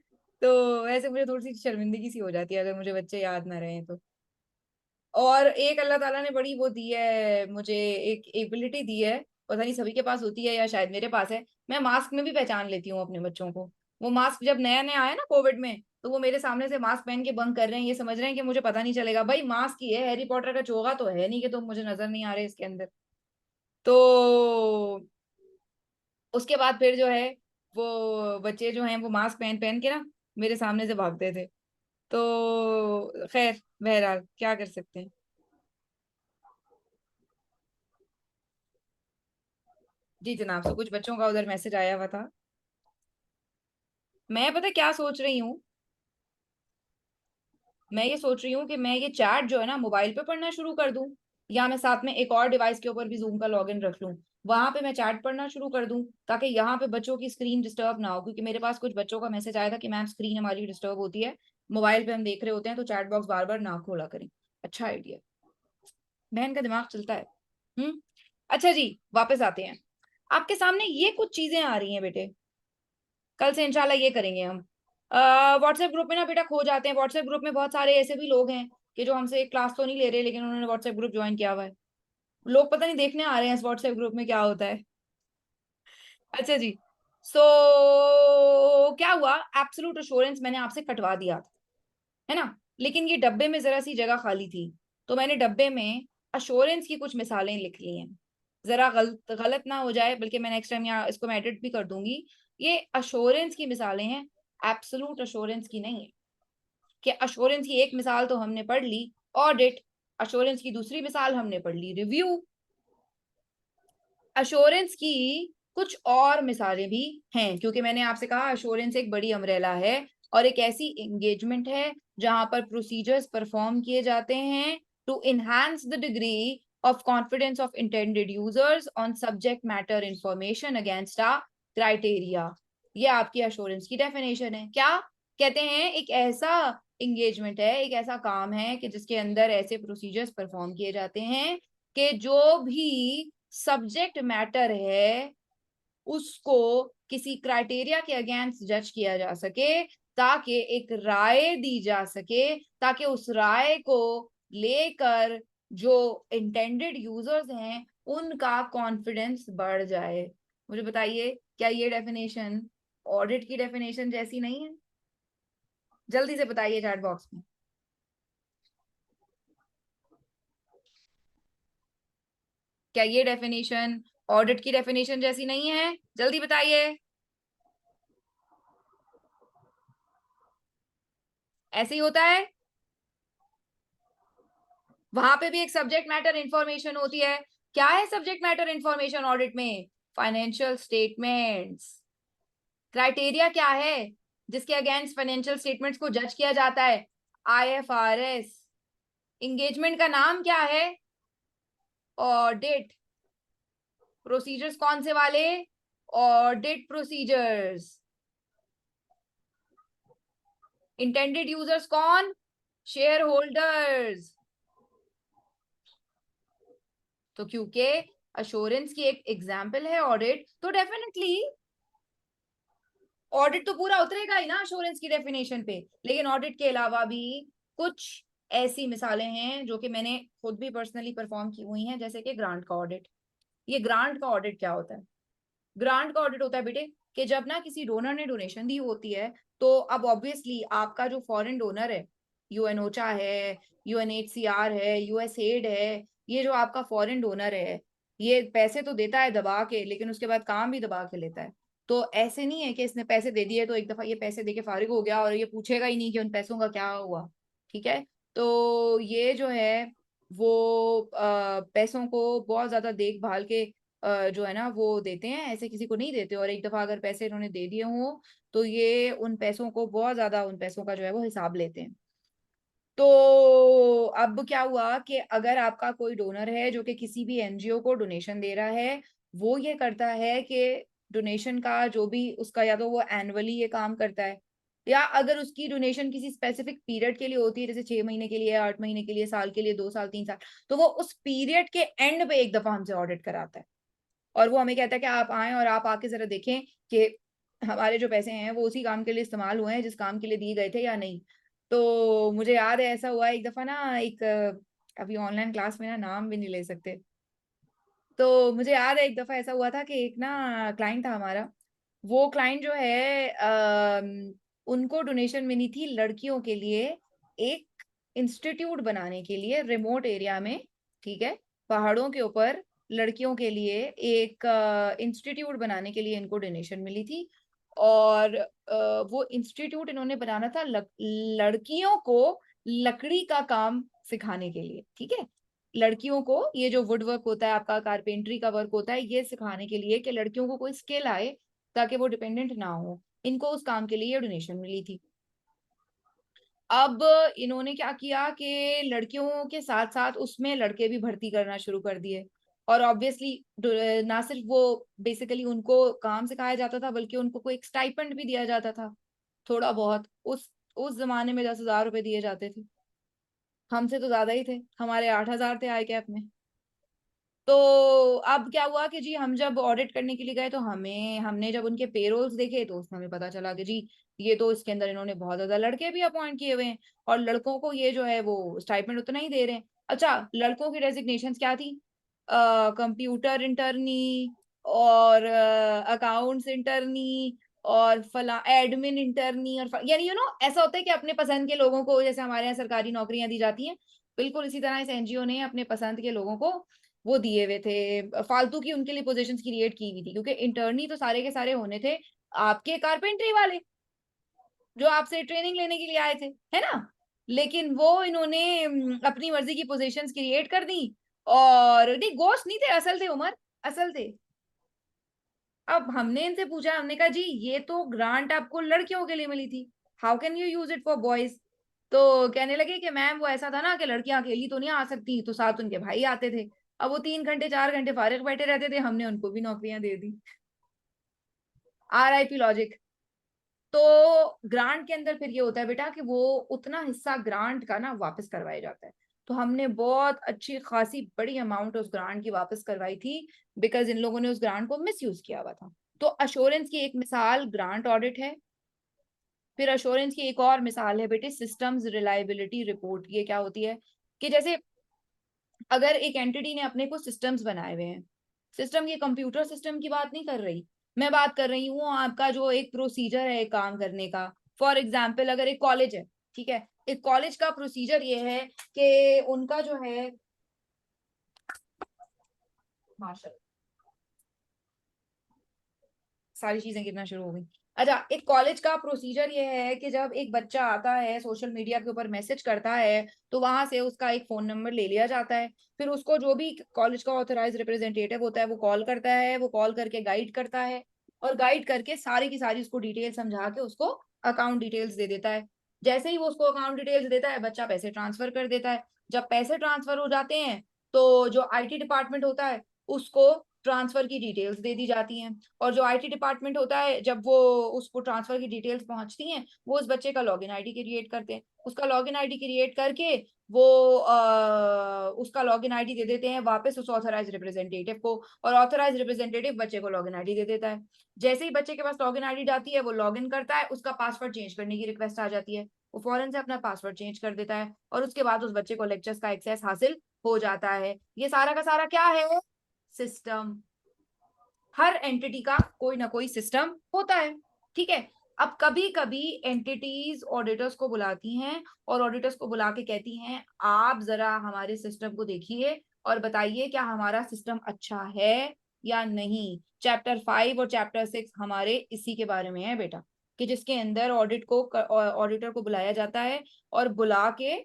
तो ऐसे मुझे थोड़ी सी शर्मिंदगी सी हो जाती है अगर मुझे बच्चे याद ना रहे तो। और एक अल्लाह ताला ने बड़ी वो दी है मुझे, एक एबिलिटी दी है, पता नहीं सभी के पास होती है या शायद मेरे पास है, मैं मास्क में भी पहचान लेती हूँ अपने बच्चों को। वो मास्क जब नया नया आया ना कोविड में, तो वो मेरे सामने से मास्क पहन के बंक कर रहे हैं, ये समझ रहे हैं कि मुझे पता नहीं चलेगा। भाई मास्क ही है, हैरी पॉटर का चोगा तो है नहीं कि तुम मुझे नजर नहीं आ रहे इसके अंदर। तो उसके बाद फिर जो है, वो बच्चे जो हैं वो मास्क पहन पहन के ना मेरे सामने से भागते थे। तो खैर, बहरहाल क्या कर सकते हैं। जी जनाब, तो कुछ बच्चों का उधर मैसेज आया हुआ था। मैं पता क्या सोच रही हूँ, मैं ये सोच रही हूँ कि मैं ये चैट जो है ना मोबाइल पे पढ़ना शुरू कर दूं, या मैं साथ में एक और डिवाइस के ऊपर भी जूम का लॉगिन रख लूं, वहां पे मैं चैट पढ़ना शुरू कर दूं, ताकि यहाँ पे बच्चों की स्क्रीन डिस्टर्ब ना हो। क्योंकि मेरे पास कुछ बच्चों का मैसेज आया था कि मैम स्क्रीन हमारी डिस्टर्ब होती है, मोबाइल पे हम देख रहे होते हैं तो चैट बॉक्स बार बार ना खोला करें। अच्छा आइडिया, बहन का दिमाग चलता है। हम्म। अच्छा जी, वापस आते हैं। आपके सामने ये कुछ चीजें आ रही हैं बेटे, कल से इंशाल्लाह ये करेंगे हम। व्हाट्सएप ग्रुप में ना बेटा खो जाते हैं, व्हाट्सएप ग्रुप में बहुत सारे ऐसे भी लोग हैं कि जो हमसे क्लास तो नहीं ले रहे, लेकिन उन्होंने व्हाट्सएप ग्रुप ज्वाइन किया हुआ है। लोग पता नहीं देखने आ रहे हैं इस व्हाट्सएप ग्रुप में क्या होता है। अच्छा जी। सो क्या हुआ, एब्सोल्यूट अश्योरेंस मैंने आपसे कटवा दिया था, है ना? लेकिन ये डब्बे में जरा सी जगह खाली थी, तो मैंने डब्बे में अश्योरेंस की कुछ मिसालें लिख ली हैं। जरा गलत गलत ना हो जाए, बल्कि मैं नेक्स्ट टाइम यहाँ इसको मैं एडिट भी कर दूंगी। ये अश्योरेंस की मिसालें हैं, एब्सोल्यूट अश्योरेंस की नहीं है। कि अश्योरेंस की एक मिसाल तो हमने पढ़ ली ऑडिट, अश्योरेंस की दूसरी मिसाल हमने पढ़ ली रिव्यू, अश्योरेंस की कुछ और मिसालें भी हैं, क्योंकि मैंने आपसे कहा अश्योरेंस एक बड़ी अम्ब्रेला है और एक ऐसी एंगेजमेंट है जहां पर प्रोसीजर्स परफॉर्म किए जाते हैं to enhance the degree of confidence of intended users on subject matter information against a criteria. ये आपकी अश्योरेंस की डेफिनेशन है। क्या कहते हैं? एक ऐसा इंगेजमेंट है, एक ऐसा काम है कि जिसके अंदर ऐसे प्रोसीजर्स परफॉर्म किए जाते हैं कि जो भी सब्जेक्ट मैटर है उसको किसी क्राइटेरिया के अगेंस्ट जज किया जा सके, ताकि एक राय दी जा सके, ताकि उस राय को लेकर जो इंटेंडेड यूजर्स हैं उनका कॉन्फिडेंस बढ़ जाए। मुझे बताइए, क्या ये डेफिनेशन ऑडिट की डेफिनेशन जैसी नहीं है? जल्दी से बताइए चैट बॉक्स में। क्या ये डेफिनेशन ऑडिट की डेफिनेशन जैसी नहीं है? जल्दी बताइए। ऐसे ही होता है, वहां पे भी एक सब्जेक्ट मैटर इंफॉर्मेशन होती है। क्या है सब्जेक्ट मैटर इंफॉर्मेशन ऑडिट में? Financial statements. क्राइटेरिया क्या है जिसके अगेंस्ट फाइनेंशियल स्टेटमेंट्स को जज किया जाता है? आईएफआरएस। इंगेजमेंट का नाम क्या है? ऑडिट। प्रोसीजर्स कौन से वाले? Audit procedures. इंटेंडेड यूजर्स कौन? Share holders. तो क्योंकि अश्योरेंस की एक एग्जाम्पल है ऑडिट, तो डेफिनेटली ऑडिट तो पूरा उतरेगा ही ना अश्योरेंस की डेफिनेशन पे। लेकिन ऑडिट के अलावा भी कुछ ऐसी मिसालें हैं जो कि मैंने खुद भी पर्सनली परफॉर्म की हुई हैं, जैसे कि ग्रांट का ऑडिट। ये ग्रांट का ऑडिट क्या होता है? ग्रांट का ऑडिट होता है बेटे कि जब ना किसी डोनर ने डोनेशन दी होती है, तो अब ऑब्वियसली आपका जो फॉरेन डोनर है, यूएनओचा है, यूएनएचसीआर है, यूएसएड है, ये जो आपका फॉरेन डोनर है, ये पैसे तो देता है दबा के, लेकिन उसके बाद काम भी दबा के लेता है। तो ऐसे नहीं है कि इसने पैसे दे दिए तो एक दफा ये पैसे दे के फारिग हो गया और ये पूछेगा ही नहीं कि उन पैसों का क्या हुआ। ठीक है। तो ये जो है वो पैसों को बहुत ज्यादा देखभाल के जो है ना वो देते हैं, ऐसे किसी को नहीं देते। और एक दफा अगर पैसे इन्होंने दे दिए हों तो ये उन पैसों को बहुत ज्यादा, उन पैसों का जो है वो हिसाब लेते हैं। तो अब क्या हुआ कि अगर आपका कोई डोनर है जो कि किसी भी एनजीओ को डोनेशन दे रहा है, वो ये करता है कि डोनेशन का जो भी उसका, या तो वो एनुअली ये काम करता है, या अगर उसकी डोनेशन किसी स्पेसिफिक पीरियड के लिए होती है, जैसे 6 महीने के लिए, 8 महीने के लिए, साल के लिए, 2 साल, 3 साल, तो वो उस पीरियड के एंड पे एक दफा हमसे ऑडिट कराता है। और वो हमें कहता है कि आप आएं और आप आके जरा देखें कि हमारे जो पैसे हैं वो उसी काम के लिए इस्तेमाल हुए हैं जिस काम के लिए दिए गए थे या नहीं। तो मुझे याद है ऐसा हुआ एक दफा ना, एक अभी ऑनलाइन क्लास में ना नाम भी नहीं ले सकते, तो मुझे याद है एक दफा ऐसा हुआ था कि एक ना क्लाइंट था हमारा। वो क्लाइंट जो है उनको डोनेशन मिली थी लड़कियों के लिए, एक इंस्टीट्यूट बनाने के लिए रिमोट एरिया में। ठीक है। पहाड़ों के ऊपर लड़कियों के लिए एक इंस्टीट्यूट बनाने के लिए इनको डोनेशन मिली थी। और वो इंस्टीट्यूट इन्होंने बनाना था लड़कियों को लकड़ी का काम सिखाने के लिए। ठीक है। लड़कियों को ये जो वुड वर्क होता है, आपका कारपेंट्री का वर्क होता है, ये सिखाने के लिए कि लड़कियों को कोई स्किल आए ताकि वो डिपेंडेंट ना हो। इनको उस काम के लिए ये डोनेशन मिली थी। अब इन्होंने क्या किया कि लड़कियों के साथ साथ उसमें लड़के भी भर्ती करना शुरू कर दिए। और ऑब्वियसली ना सिर्फ वो बेसिकली उनको काम सिखाया जाता था, बल्कि उनको कोई एक स्टाइपेंड भी दिया जाता था, थोड़ा बहुत। उस जमाने में 10,000 रुपए दिए जाते थे। हमसे तो ज्यादा ही थे, हमारे 8,000 थे आई कैप में। तो अब क्या हुआ कि जी हम जब ऑडिट करने के लिए गए तो हमने जब उनके पेरोल्स देखे तो उसमें हमें पता चला कि जी ये तो इसके अंदर इन्होंने बहुत ज्यादा लड़के भी अपॉइंट किए हुए हैं, और लड़कों को ये जो है वो स्टाइपेंड उतना ही दे रहे हैं। अच्छा, लड़कों की डेजिग्नेशंस क्या थी? कंप्यूटर इंटर्नी, और अकाउंट्स इंटर्नी, और फला एडमिन इंटर्नी, और यानी ऐसा होता है कि अपने पसंद के लोगों को, जैसे हमारे यहाँ सरकारी नौकरियां दी जाती हैं, बिल्कुल इसी तरह इस एनजीओ ने अपने पसंद के लोगों को वो दिए हुए थे। फालतू की उनके लिए पोजीशंस क्रिएट की हुई थी, क्योंकि इंटर्नी तो सारे के सारे होने थे आपके कारपेंटरी वाले जो आपसे ट्रेनिंग लेने के लिए आए थे, है ना। लेकिन वो इन्होंने अपनी मर्जी की पोजीशंस क्रिएट कर दी। और नहीं, गोश्त नहीं थे, असल थे उमर, असल थे। अब हमने इनसे पूछा, हमने कहा जी ये तो ग्रांट आपको लड़कियों के लिए मिली थी, how can you use it for boys? तो कहने लगे कि मैम वो ऐसा था ना कि लड़कियां अकेली तो नहीं आ सकती, तो साथ उनके भाई आते थे। अब वो 3 घंटे 4 घंटे फारिग बैठे रहते थे, हमने उनको भी नौकरियां दे दी। RIP logic. तो ग्रांट के अंदर फिर ये होता है बेटा कि वो उतना हिस्सा ग्रांट का ना वापस करवाया जाता है। तो हमने बहुत अच्छी खासी बड़ी अमाउंट उस ग्रांट की वापस करवाई थी, बिकॉज इन लोगों ने उस ग्रांट को मिस यूज किया हुआ था। तो अश्योरेंस की एक मिसाल ग्रांट ऑडिट है। फिर अश्योरेंस की एक और मिसाल है बेटे सिस्टम्स रिलायबिलिटी रिपोर्ट। ये क्या होती है कि जैसे अगर एक एंटिटी ने अपने को सिस्टम्स बनाए हुए हैं, सिस्टम ये कंप्यूटर सिस्टम की बात नहीं कर रही, मैं बात कर रही हूँ आपका जो एक प्रोसीजर है काम करने का। फॉर एग्जाम्पल अगर एक कॉलेज है, ठीक है, एक कॉलेज का प्रोसीजर ये है कि उनका जो है, मार्शल, सारी चीजें गिरना शुरू हो गई। अच्छा, एक कॉलेज का प्रोसीजर ये है कि जब एक बच्चा आता है सोशल मीडिया के ऊपर मैसेज करता है, तो वहां से उसका एक फोन नंबर ले लिया जाता है। फिर उसको जो भी कॉलेज का ऑथराइज रिप्रेजेंटेटिव होता है वो कॉल करता है, वो कॉल करके गाइड करता है, और गाइड करके सारी की सारी उसको डिटेल समझा के उसको अकाउंट डिटेल्स दे देता है। जैसे ही वो उसको अकाउंट डिटेल्स देता है, बच्चा पैसे ट्रांसफर कर देता है। जब पैसे ट्रांसफर हो जाते हैं, तो जो IT डिपार्टमेंट होता है उसको ट्रांसफर की डिटेल्स दे दी जाती हैं। और जो IT डिपार्टमेंट होता है, जब वो उसको ट्रांसफर की डिटेल्स पहुंचती हैं, वो उस बच्चे का लॉगिन आईडी क्रिएट करते हैं। उसका लॉगिन आईडी क्रिएट करके वो उसका लॉगिन आईडी दे देते हैं वापस उस ऑथराइज रिप्रेजेंटेटिव को, और ऑथराइज रिप्रेजेंटेटिव बच्चे को लॉगिन आईडी दे देता है। जैसे ही बच्चे के पास लॉगिन आईडी जाती है, वो लॉगिन करता है, उसका पासवर्ड चेंज करने की रिक्वेस्ट आ जाती है। वो फौरन से अपना पासवर्ड चेंज कर देता है और उसके बाद उस बच्चे को लेक्चर्स का एक्सेस हासिल हो जाता है। ये सारा का सारा क्या है? सिस्टम। हर एंटिटी का कोई ना कोई सिस्टम होता है, ठीक है। अब कभी कभी एंटिटीज ऑडिटर्स को बुलाती हैं और ऑडिटर्स को बुला के कहती हैं आप जरा हमारे सिस्टम को देखिए और बताइए क्या हमारा सिस्टम अच्छा है या नहीं। चैप्टर 5 और चैप्टर 6 हमारे इसी के बारे में है बेटा, कि जिसके अंदर ऑडिटर को बुलाया जाता है और बुला के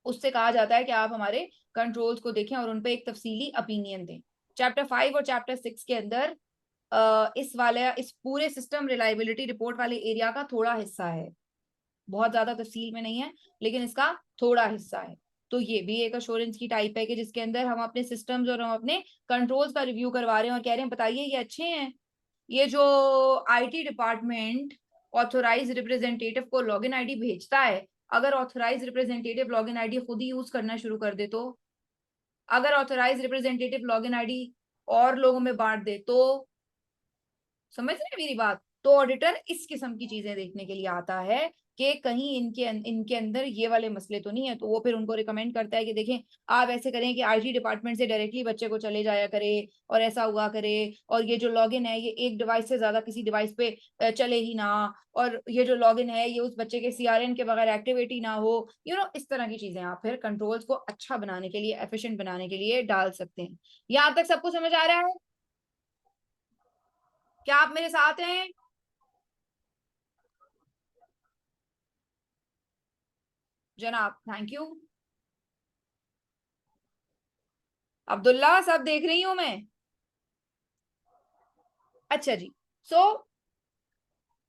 उससे कहा जाता है कि आप हमारे कंट्रोल्स को देखें और उन पे एक तफसीली ओपिनियन दें। चैप्टर 5 और चैप्टर 6 के अंदर इस पूरे सिस्टम रिलायबिलिटी रिपोर्ट वाले एरिया का थोड़ा हिस्सा है, बहुत ज्यादा तफसील में नहीं है लेकिन इसका थोड़ा हिस्सा है। तो ये भी एक अश्योरेंस की टाइप है कि जिसके अंदर हम अपने सिस्टम्स और हम अपने कंट्रोल्स का रिव्यू करवा रहे हैं और कह रहे हैं बताइए ये अच्छे हैं। ये जो आईटी डिपार्टमेंट ऑथोराइज रिप्रेजेंटेटिव को लॉगिन आईडी भेजता है, अगर ऑथोराइज रिप्रेजेंटेटिव लॉगिन आईडी खुद ही यूज करना शुरू कर दे तो, अगर ऑथोराइज रिप्रेजेंटेटिव लॉगिन आईडी और लोगों में बांट दे तो, समझ रहे हैं मेरी बात? तो ऑडिटर इस किस्म की चीजें देखने के लिए आता है कि कहीं इनके अंदर ये वाले मसले तो नहीं है। तो वो फिर उनको रिकमेंड करता है कि देखें आप ऐसे करें कि आईटी डिपार्टमेंट से डायरेक्टली बच्चे को चले जाया करे और ऐसा हुआ करे, और ये जो लॉगिन है ये एक डिवाइस से ज्यादा किसी डिवाइस पे चले ही ना, और ये जो लॉगिन है ये उस बच्चे के सीआरएन के बगैर एक्टिवेट ही ना हो। इस तरह की चीजें आप फिर कंट्रोल्स को अच्छा बनाने के लिए, एफिशिएंट बनाने के लिए डाल सकते हैं। यहाँ तक सबको समझ आ रहा है? क्या आप मेरे साथ हैं? जनाब थैंक यू। अब्दुल्ला सब देख रही हूं मैं। अच्छा जी। सो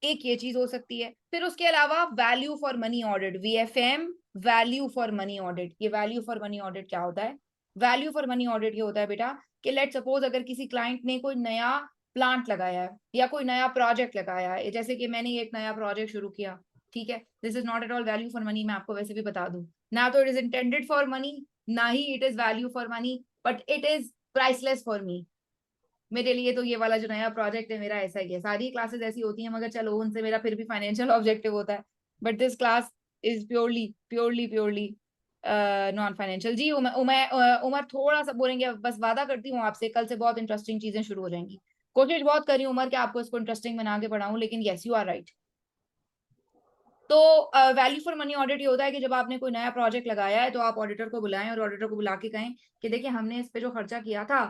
एक ये चीज हो सकती है, फिर उसके अलावा value for money audit, VFM, value for money audit. ये वैल्यू फॉर मनी ऑडिट क्या होता है? वैल्यू फॉर मनी ऑडिट ये होता है बेटा कि लेट सपोज अगर किसी क्लाइंट ने कोई नया प्लांट लगाया है या कोई नया प्रोजेक्ट लगाया है, जैसे कि मैंने एक नया प्रोजेक्ट शुरू किया, ठीक है, this is not at all value for money. मैं आपको वैसे भी बता दूं, ना तो it is intended for money, ना ही it is value for money, but it is priceless for me. मेरे लिए तो ये वाला जो नया प्रोजेक्ट है मेरा ऐसा ही है। सारी क्लासेस ऐसी होती हैं मगर चलो उनसे मेरा फिर भी फाइनेंशियल ऑब्जेक्टिव होता है, but this class is purely purely purely non financial. जी उमर थोड़ा सा बोलेंगे, बस वादा करती हूँ आपसे कल से बहुत इंटरेस्टिंग चीजें शुरू हो जाएंगी। कोशिश बहुत करी उमर कि आपको इसको इंटरेस्टिंग बना के पढ़ाऊं, लेकिन यस यू आर राइट। तो वैल्यू फॉर मनी ऑडिट ये होता है कि जब आपने कोई नया प्रोजेक्ट लगाया है तो आप ऑडिटर को बुलाएं और ऑडिटर को बुला के कहें कि देखिए हमने इस पे जो खर्चा किया था,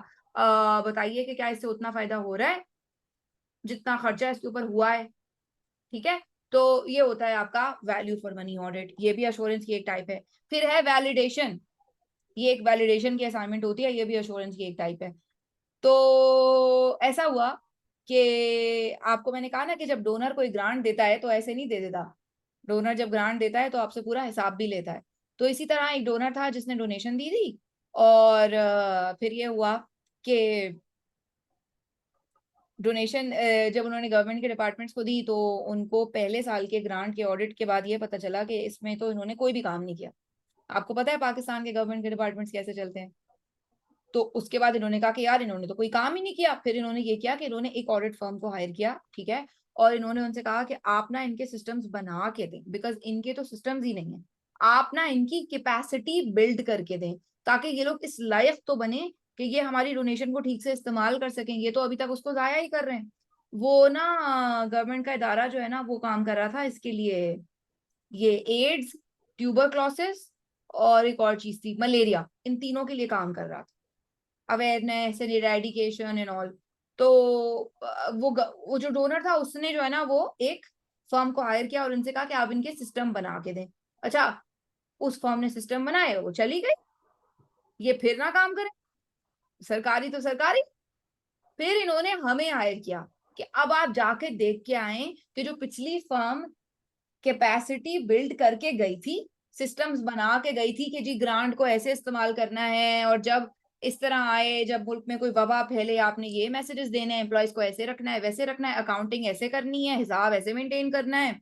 बताइए कि क्या इससे उतना फायदा हो रहा है जितना खर्चा इसके ऊपर हुआ है, ठीक है। तो ये होता है आपका वैल्यू फॉर मनी ऑडिट, ये भी अश्योरेंस की एक टाइप है। फिर है वैलिडेशन, ये एक वैलिडेशन की असाइनमेंट होती है, ये भी अश्योरेंस की एक टाइप है। तो ऐसा हुआ कि आपको मैंने कहा ना कि जब डोनर कोई ग्रांट देता है तो ऐसे नहीं दे देता। डोनर जब ग्रांट देता है तो आपसे पूरा हिसाब भी लेता है। तो इसी तरह एक डोनर था जिसने डोनेशन दी थी और फिर ये हुआ कि डोनेशन जब उन्होंने गवर्नमेंट के डिपार्टमेंट्स को दी तो उनको पहले साल के ग्रांट के ऑडिट के बाद ये पता चला कि इसमें तो इन्होंने कोई भी काम नहीं किया। आपको पता है पाकिस्तान के गवर्नमेंट के डिपार्टमेंट्स कैसे चलते हैं। तो उसके बाद इन्होंने कहा कि यार इन्होंने तो कोई काम ही नहीं किया। फिर इन्होंने ये किया कि इन्होंने एक ऑडिट फर्म को हायर किया, ठीक है, और इन्होंने उनसे कहा कि आप ना इनके सिस्टम्स बना के दें, बिकॉज इनके तो सिस्टम्स ही नहीं है। आप ना इनकी कैपेसिटी बिल्ड करके दें ताकि ये लोग इस लायक तो बने कि ये हमारी डोनेशन को ठीक से इस्तेमाल कर सकें। ये तो अभी तक उसको जाया ही कर रहे हैं। वो ना गवर्नमेंट का इदारा जो है ना वो काम कर रहा था इसके लिए, ये एड्स, ट्यूबरक्लोसिस और एक और चीज थी मलेरिया, इन तीनों के लिए काम कर रहा था, awareness and eradication and all. तो वो जो डोनर था उसने जो है ना वो एक फर्म को हायर किया और उनसे कहा कि आप इनके सिस्टम बना के दें। अच्छा, उस फर्म ने सिस्टम बनाए, वो चली गई, ये फिर ना काम करे, सरकारी तो सरकारी। फिर इन्होंने हमें हायर किया कि अब आप जाके देख के आए कि जो पिछली फर्म कैपेसिटी बिल्ड करके गई थी, सिस्टम्स बना के गई थी कि जी ग्रांट को ऐसे इस्तेमाल करना है, और जब इस तरह आए, जब मुल्क में कोई वबा फैले, आपने ये मैसेजेस देने हैं, एम्प्लॉयज को ऐसे रखना है, वैसे रखना है, अकाउंटिंग ऐसे करनी है, हिसाब ऐसे मेंटेन करना है,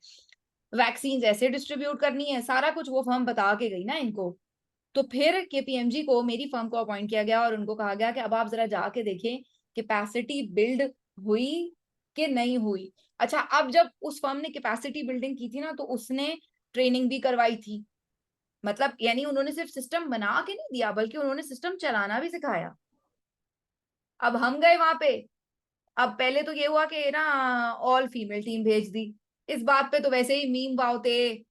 वैक्सीन ऐसे डिस्ट्रीब्यूट करनी है, सारा कुछ वो फर्म बता के गई ना इनको। तो फिर केपीएमजी को मेरी फर्म को अपॉइंट किया गया और उनको कहा गया कि अब आप जरा जाके देखें कैपेसिटी बिल्ड हुई कि नहीं हुई। अच्छा, अब जब उस फर्म ने कैपेसिटी बिल्डिंग की थी ना तो उसने ट्रेनिंग भी करवाई थी, मतलब यानी उन्होंने सिर्फ सिस्टम बना के नहीं दिया बल्कि उन्होंने सिस्टम चलाना भी सिखाया। अब हम गए वहां पे, अब पहले तो ये हुआ कि ना ऑल फीमेल टीम भेज दी। इस बात पे तो वैसे ही मीम बावते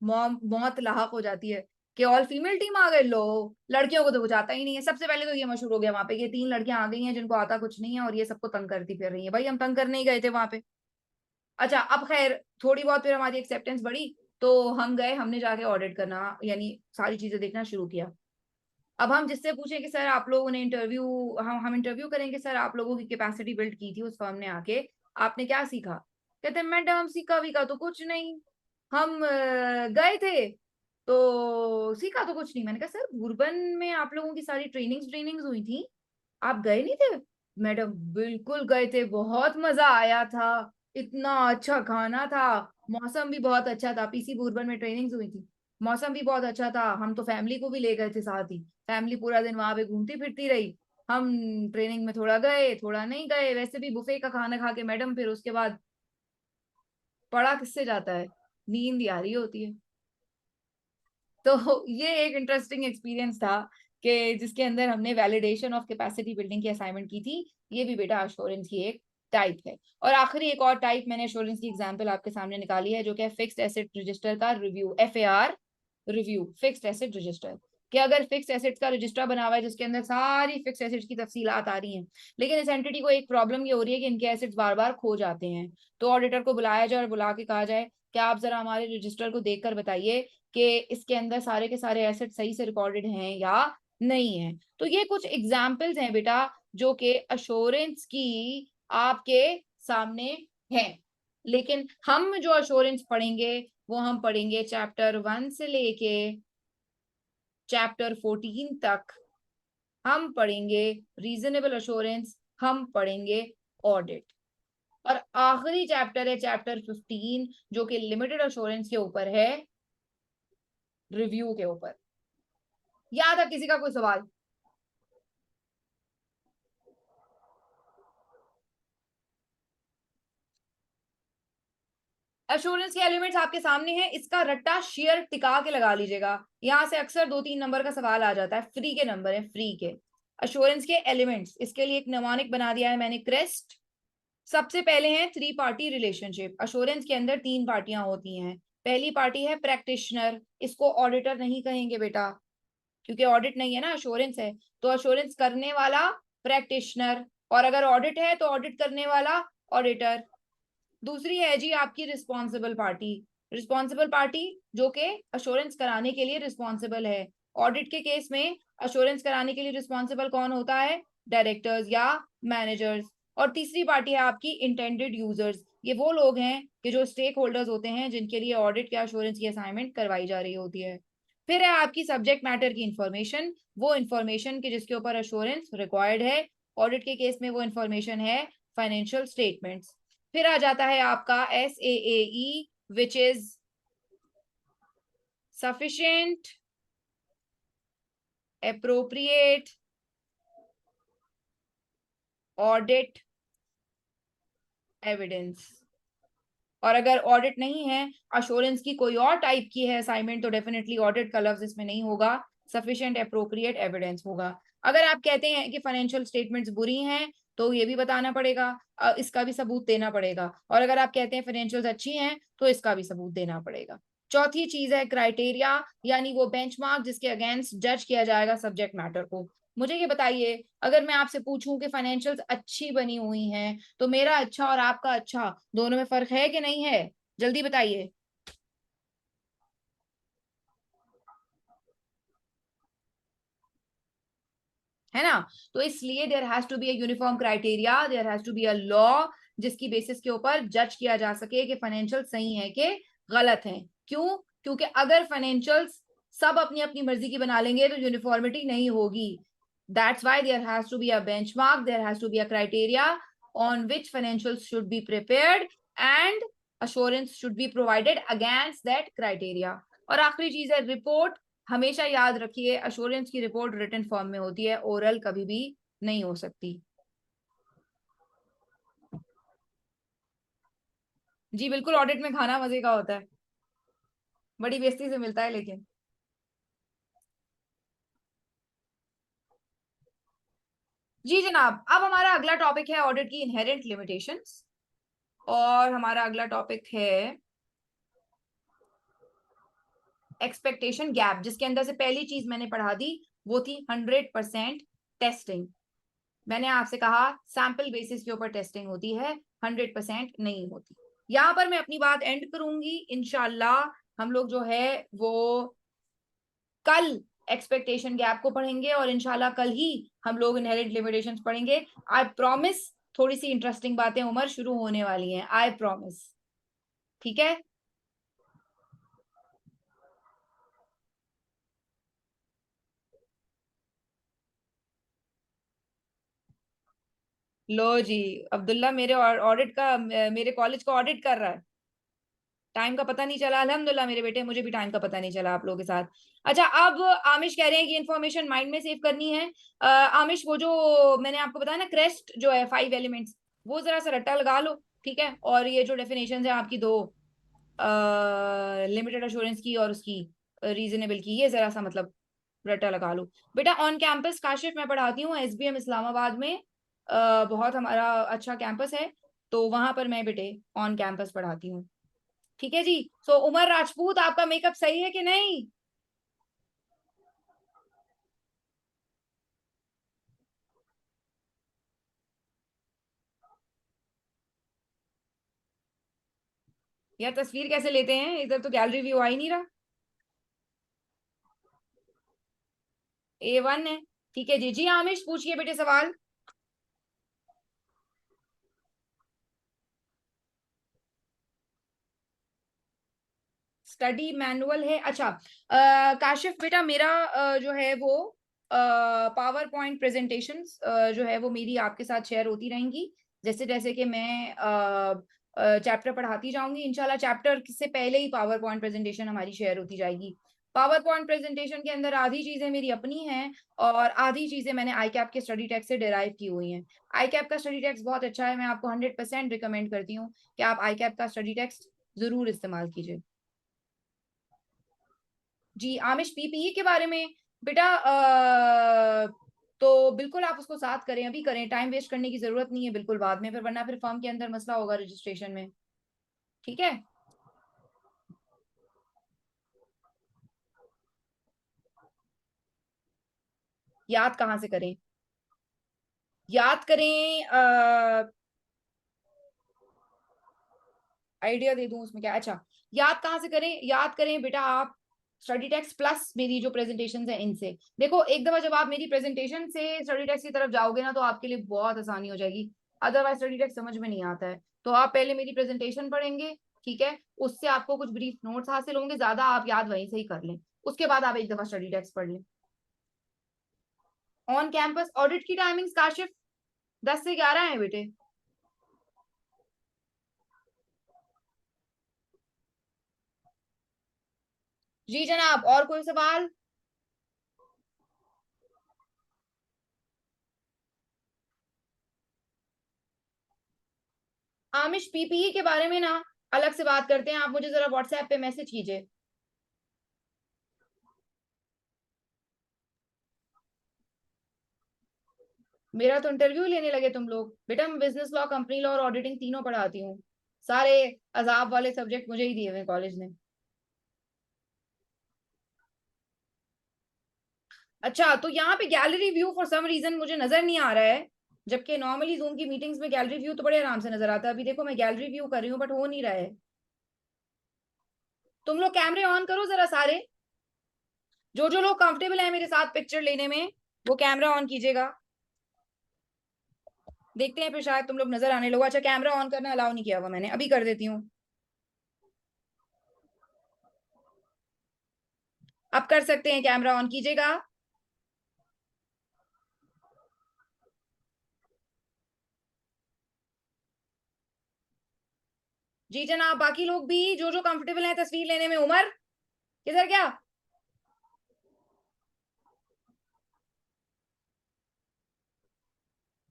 मौत लाहक हो जाती है कि ऑल फीमेल टीम आ गए, लो लड़कियों को तो कुछ आता ही नहीं है। सबसे पहले तो ये मशहूर हो गया वहां पे, ये 3 लड़कियां आ गई हैं जिनको आता कुछ नहीं है और ये सबको तंग करती फिर रही है। भाई हम तंग करने ही गए थे वहां पे। अच्छा अब खैर थोड़ी बहुत फिर हमारी एक्सेप्टेंस बढ़ी, तो हम गए, हमने जाके ऑडिट करना यानी सारी चीजें देखना शुरू किया। अब हम जिससे पूछे कि सर आप लोगों ने इंटरव्यू, हम इंटरव्यू करेंगे सर, आप लोगों की कैपेसिटी बिल्ड की थी उस फर्म ने आके, आपने क्या सीखा? कहते मैडम हम सीखा वीखा तो कुछ नहीं, हम गए थे तो सीखा तो कुछ नहीं। मैंने कहा सर बुरबन में आप लोगों की सारी ट्रेनिंग्स हुई थी, आप गए नहीं थे? मैडम बिल्कुल गए थे, बहुत मजा आया था, इतना अच्छा खाना था, मौसम भी बहुत अच्छा था। पीसी बुरबन में ट्रेनिंग्स हुई थी, मौसम भी बहुत अच्छा था, हम तो फैमिली को भी ले गए थे साथ ही, फैमिली पूरा दिन वहां पे घूमती फिरती रही। हम ट्रेनिंग में थोड़ा गए थोड़ा नहीं गए, वैसे भी बुफे का खाना खा के मैडम फिर उसके बाद पढ़ा किससे जाता है, नींद ही आ रही होती है। तो ये एक इंटरेस्टिंग एक्सपीरियंस था कि जिसके अंदर हमने वैलिडेशन ऑफ कैपेसिटी बिल्डिंग की असाइनमेंट की थी। ये भी बेटा अश्योरेंस की एक टाइप है। और आखिरी एक और टाइप मैंने अश्योरेंस की एग्जांपल आपके सामने निकाली है, जो कि फिक्स्ड एसेट रजिस्टर का review, FAR review, fixed asset register. कि अगर फिक्स एसेट्स का रजिस्टर बना हुआ है जिसके अंदर सारी फिक्स एसेट्स की तफसीलात आ रही हैं, लेकिन इस एंटिटी को एक प्रॉब्लम ये हो रही है कि इनके एसेट्स बार बार खो जाते हैं, तो ऑडिटर को बुलाया जाए और बुला के कहा जाए कि आप जरा हमारे रजिस्टर को देखकर बताइए कि इसके अंदर सारे के सारे एसेट सही से रिकॉर्डेड हैं या नहीं है। तो ये कुछ एग्जाम्पल्स हैं बेटा जो कि अश्योरेंस की आपके सामने है। लेकिन हम जो अश्योरेंस पढ़ेंगे वो हम पढ़ेंगे चैप्टर 1 से लेके चैप्टर 14 तक। हम पढ़ेंगे रीजनेबल अश्योरेंस, हम पढ़ेंगे ऑडिट, और आखिरी चैप्टर है चैप्टर 15 जो कि लिमिटेड अश्योरेंस के ऊपर है, रिव्यू के ऊपर। याद है किसी का कोई सवाल? एश्योरेंस के एलिमेंट्स आपके सामने हैं, इसका रट्टा शेयर टिका के लगा लीजिएगा, यहां से अक्सर 2-3 नंबर का सवाल आ जाता है, फ्री के नंबर है, फ्री के। एश्योरेंस के एलिमेंट्स, इसके लिए एक निमोनिक बना दिया है मैंने, क्रेस्ट। सबसे पहले है 3 पार्टी रिलेशनशिप। एश्योरेंस के अंदर 3 पार्टियां होती हैं। पहली पार्टी है प्रैक्टिशनर, इसको ऑडिटर नहीं कहेंगे बेटा क्योंकि ऑडिट नहीं है ना, एश्योरेंस है, तो एश्योरेंस करने वाला प्रैक्टिशनर, और अगर ऑडिट है तो ऑडिट करने वाला ऑडिटर। दूसरी है जी आपकी रिस्पॉन्सिबल पार्टी। रिस्पॉन्सिबल पार्टी जो कि अश्योरेंस कराने के लिए रिस्पॉन्सिबल है। ऑडिट के केस में अश्योरेंस कराने के लिए रिस्पॉन्सिबल कौन होता है? डायरेक्टर्स या मैनेजर्स। और तीसरी पार्टी है आपकी इंटेंडेड यूजर्स, ये वो लोग हैं कि जो स्टेक होल्डर्स होते हैं जिनके लिए ऑडिट या अश्योरेंस की असाइनमेंट करवाई जा रही होती है। फिर है आपकी सब्जेक्ट मैटर की इंफॉर्मेशन, वो इंफॉर्मेशन के जिसके ऊपर अश्योरेंस रिक्वायर्ड है। ऑडिट के केस में वो इंफॉर्मेशन है फाइनेंशियल स्टेटमेंट्स। फिर आ जाता है आपका SAAE which is sufficient, appropriate, audit evidence. और अगर ऑडिट नहीं है, अश्योरेंस की कोई और टाइप की है असाइनमेंट, तो डेफिनेटली ऑडिट का लफ्ज इसमें नहीं होगा, सफिशिएंट एप्रोप्रिएट एविडेंस होगा। अगर आप कहते हैं कि फाइनेंशियल स्टेटमेंट्स बुरी हैं तो ये भी बताना पड़ेगा, इसका भी सबूत देना पड़ेगा, और अगर आप कहते हैं फाइनेंशियल्स अच्छी हैं तो इसका भी सबूत देना पड़ेगा। चौथी चीज है क्राइटेरिया, यानी वो बेंचमार्क जिसके अगेंस्ट जज किया जाएगा सब्जेक्ट मैटर को। मुझे ये बताइए, अगर मैं आपसे पूछूं कि फाइनेंशियल्स अच्छी बनी हुई हैं तो मेरा अच्छा और आपका अच्छा दोनों में फर्क है कि नहीं है? जल्दी बताइए। है ना? तो इसलिए there has to be a uniform criteria, there has to be a law जिसकी बेसिस के ऊपर जज किया जा सके कि फाइनेंशियल सही है कि गलत है। क्यों? क्योंकि अगर फाइनेंशियल्स सब अपनी अपनी मर्जी की बना लेंगे तो यूनिफॉर्मिटी नहीं होगी। That's why there has to be a benchmark, there has to be a criteria on which financials should be prepared and assurance should be provided against that criteria। और आखिरी चीज है रिपोर्ट। हमेशा याद रखिए अश्योरेंस की रिपोर्ट रिटन फॉर्म में होती है, ओरल कभी भी नहीं हो सकती। जी बिल्कुल, ऑडिट में खाना मजे का होता है। बड़ी बेइज्जती से मिलता है लेकिन। जी जनाब, अब हमारा अगला टॉपिक है ऑडिट की इनहेरेंट लिमिटेशंस, और हमारा अगला टॉपिक है एक्सपेक्टेशन गैप, जिसके अंदर से पहली चीज मैंने पढ़ा दी वो थी 100% टेस्टिंग। मैंने आपसे कहा सैंपल बेसिस के ऊपर टेस्टिंग होती है, 100% नहीं होती। यहां पर मैं अपनी बात एंड करूंगी। इंशाल्लाह हम लोग जो है वो कल एक्सपेक्टेशन गैप को पढ़ेंगे, और इंशाल्लाह कल ही हम लोग इनहेरेंट लिमिटेशंस पढ़ेंगे। आई प्रॉमिस थोड़ी सी इंटरेस्टिंग बातें उमर शुरू होने वाली हैं, आई प्रॉमिस। ठीक है। लो जी, अब्दुल्ला मेरे ऑडिट का, मेरे कॉलेज का ऑडिट कर रहा है। टाइम का पता नहीं चला, अल्हम्दुलिल्लाह मेरे बेटे, मुझे भी टाइम का पता नहीं चला आप लोगों के साथ। अच्छा, अब आमिश कह रहे हैं कि इन्फॉर्मेशन माइंड में सेव करनी है। आमिश, वो जो मैंने आपको बताया ना, क्रेस्ट जो है 5 एलिमेंट्स, वो जरा सा रट्टा लगा लो। ठीक है, और ये जो डेफिनेशन है आपकी दो, लिमिटेड अश्योरेंस की और उसकी रीजनेबल की, ये जरा सा मतलब रट्टा लगा लो। बेटा ऑन कैंपस काशिफ मैं पढ़ाती हूँ एसबीएम इस्लामाबाद में, बहुत हमारा अच्छा कैंपस है, तो वहां पर मैं बेटे ऑन कैंपस पढ़ाती हूँ। ठीक है जी। सो उमर राजपूत, आपका मेकअप सही है कि नहीं? यार तस्वीर कैसे लेते हैं, इधर तो गैलरी व्यू आ ही नहीं रहा। A1 है। ठीक है जी। जी आमिश पूछिए बेटे सवाल। स्टडी मैनुअल है, अच्छा। काशिफ बेटा मेरा जो है वो पावर पॉइंट प्रेजेंटेशन जो है वो मेरी आपके साथ शेयर होती रहेंगी, जैसे जैसे कि मैं चैप्टर पढ़ाती जाऊंगी। इंशाल्लाह चैप्टर से पहले ही पावर पॉइंट प्रेजेंटेशन हमारी शेयर होती जाएगी। पावर पॉइंट प्रेजेंटेशन के अंदर आधी चीजें मेरी अपनी हैं, और आधी चीजें मैंने आई कैप के स्टडी टेक्स्ट से डिराइव की हुई हैं। आई कैप का स्टडी टेक्स्ट बहुत अच्छा है, मैं आपको 100% रिकमेंड करती हूँ कि आप आई कैप का स्टडी टेक्स्ट जरूर इस्तेमाल कीजिए। जी आमिश, पीपीई के बारे में बेटा तो बिल्कुल आप उसको साथ करें, अभी करें, टाइम वेस्ट करने की जरूरत नहीं है बिल्कुल बाद में, फिर वरना फिर फर्म के अंदर मसला होगा रजिस्ट्रेशन में। ठीक है। याद कहाँ से करें? याद करें, आइडिया दे दूं उसमें क्या, अच्छा। याद कहाँ से करें? याद करें बेटा आप स्टडी टेक्स्ट प्लस मेरी जो प्रेजेंटेशन है इनसे। देखो एक दफा जब आप मेरी प्रेजेंटेशन से स्टडी टेक्स्ट की तरफ जाओगे ना, तो आपके लिए बहुत आसानी हो जाएगी। अदरवाइज स्टडी टेक्स्ट समझ में नहीं आता है, तो आप पहले मेरी प्रेजेंटेशन पढ़ेंगे। ठीक है, उससे आपको कुछ ब्रीफ नोट्स हासिल होंगे, ज्यादा आप याद वहीं से ही कर लें। उसके बाद आप एक दफा स्टडी टेक्स्ट पढ़ लें। ऑन कैंपस ऑडिट की टाइमिंग्स काशिफ 10 से 11 है बेटे। जी जनाब, और कोई सवाल? आमिश पीपीई के बारे में ना अलग से बात करते हैं, आप मुझे जरा व्हाट्सएप पे मैसेज कीजिए। मेरा तो इंटरव्यू लेने लगे तुम लोग। बेटा मैं बिजनेस लॉ, कंपनी लॉ और ऑडिटिंग तीनों पढ़ाती हूँ। सारे अजाब वाले सब्जेक्ट मुझे ही दिए हुए कॉलेज ने। अच्छा, तो यहाँ पे gallery view for some reason मुझे नजर नहीं आ रहा है, जबकि नॉर्मली जूम की मीटिंग्स में गैलरी व्यू तो बड़े आराम से नजर आता है। अभी देखो मैं गैलरी व्यू कर रही हूँ बट हो नहीं रहा है। तुम लोग कैमरे ऑन करो जरा सारे, जो जो लोग कंफर्टेबल है मेरे साथ पिक्चर लेने में, वो कैमरा ऑन कीजिएगा। देखते हैं फिर शायद तुम लोग नजर आने लोग। अच्छा, कैमरा ऑन करना अलाउ नहीं किया हुआ मैंने, अभी कर देती हूँ। अब कर सकते हैं, कैमरा ऑन कीजिएगा। जी जनाब, बाकी लोग भी जो जो कंफर्टेबल हैं तस्वीर लेने में। उमर किधर क्या?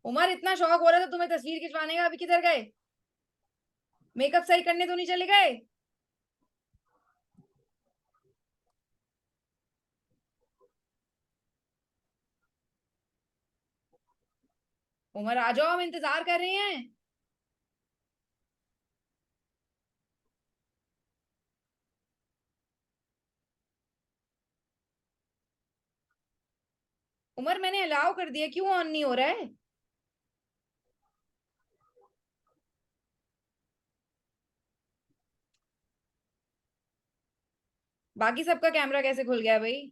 उमर इतना शौक हो रहा था तुम्हें तस्वीर खिंचवाने का, अभी किधर गए? मेकअप सही करने तो नहीं चले गए? उमर आ जाओ, हम इंतजार कर रहे हैं। उमर मैंने अलाउ कर दिया, क्यों ऑन नहीं हो रहा है? बाकी सबका कैमरा कैसे खुल गया भाई?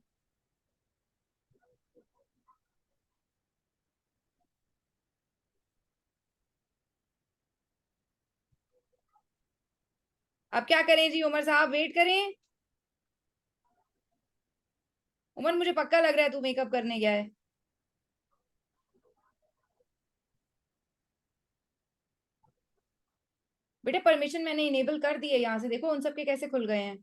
अब क्या करें जी, उमर साहब वेट करें? उमर मुझे पक्का लग रहा है तू मेकअप करने गया है। बेटे परमिशन मैंने इनेबल कर दी है, यहाँ से देखो उन सबके कैसे खुल गए हैं।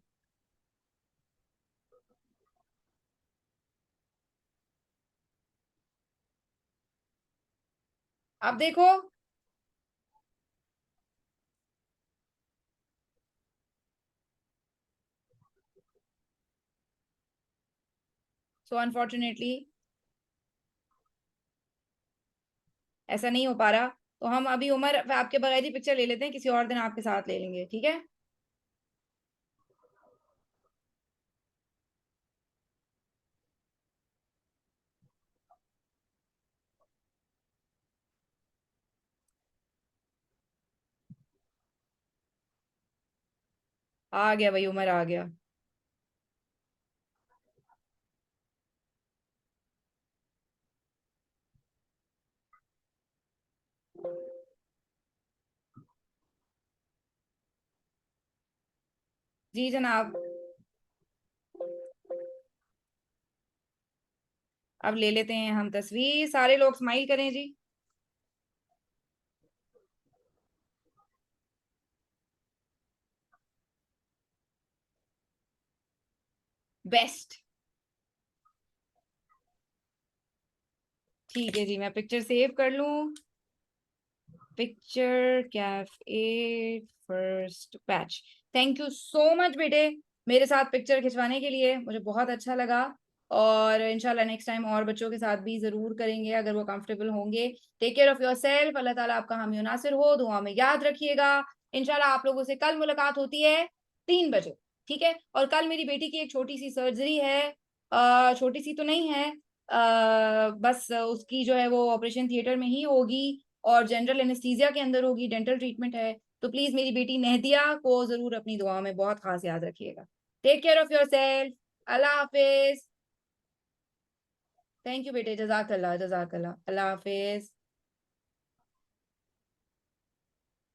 अब देखो। सो अनफॉर्चुनेटली ऐसा नहीं हो पा रहा। तो हम अभी उमर आपके बगैर ही पिक्चर ले लेते हैं, किसी और दिन आपके साथ ले लेंगे, ठीक है? आ गया भाई, उमर आ गया। जी जनाब। अब ले लेते हैं हम तस्वीर, सारे लोग स्माइल करें जी। बेस्ट। ठीक है जी, मैं पिक्चर सेव कर लूं। Picture cafe first batch. Thank you so much बेटे, मेरे साथ पिक्चर खिंचवाने के लिए, मुझे बहुत अच्छा लगा। और इंशाल्लाह नेक्स्ट टाइम और बच्चों के साथ भी जरूर करेंगे अगर वो कंफर्टेबल होंगे। Take care of yourself, अल्लाह ताला आपका हामी नासिर हो, दुआ में याद रखिएगा। इंशाल्लाह आप लोगों से कल मुलाकात होती है 3 बजे, ठीक है? और कल मेरी बेटी की एक छोटी सी सर्जरी है। छोटी सी तो नहीं है, बस उसकी जो है वो ऑपरेशन थिएटर में ही होगी और जनरल एनेस्थीसिया के अंदर होगी, डेंटल ट्रीटमेंट है। तो प्लीज मेरी बेटी नहदिया को जरूर अपनी दुआ में बहुत खास याद रखिएगा। Take care of yourself. अल्लाह हाफिज। थैंक यू बेटे, जजाकल्ला जजाकल्ला, अल्लाह हाफिज।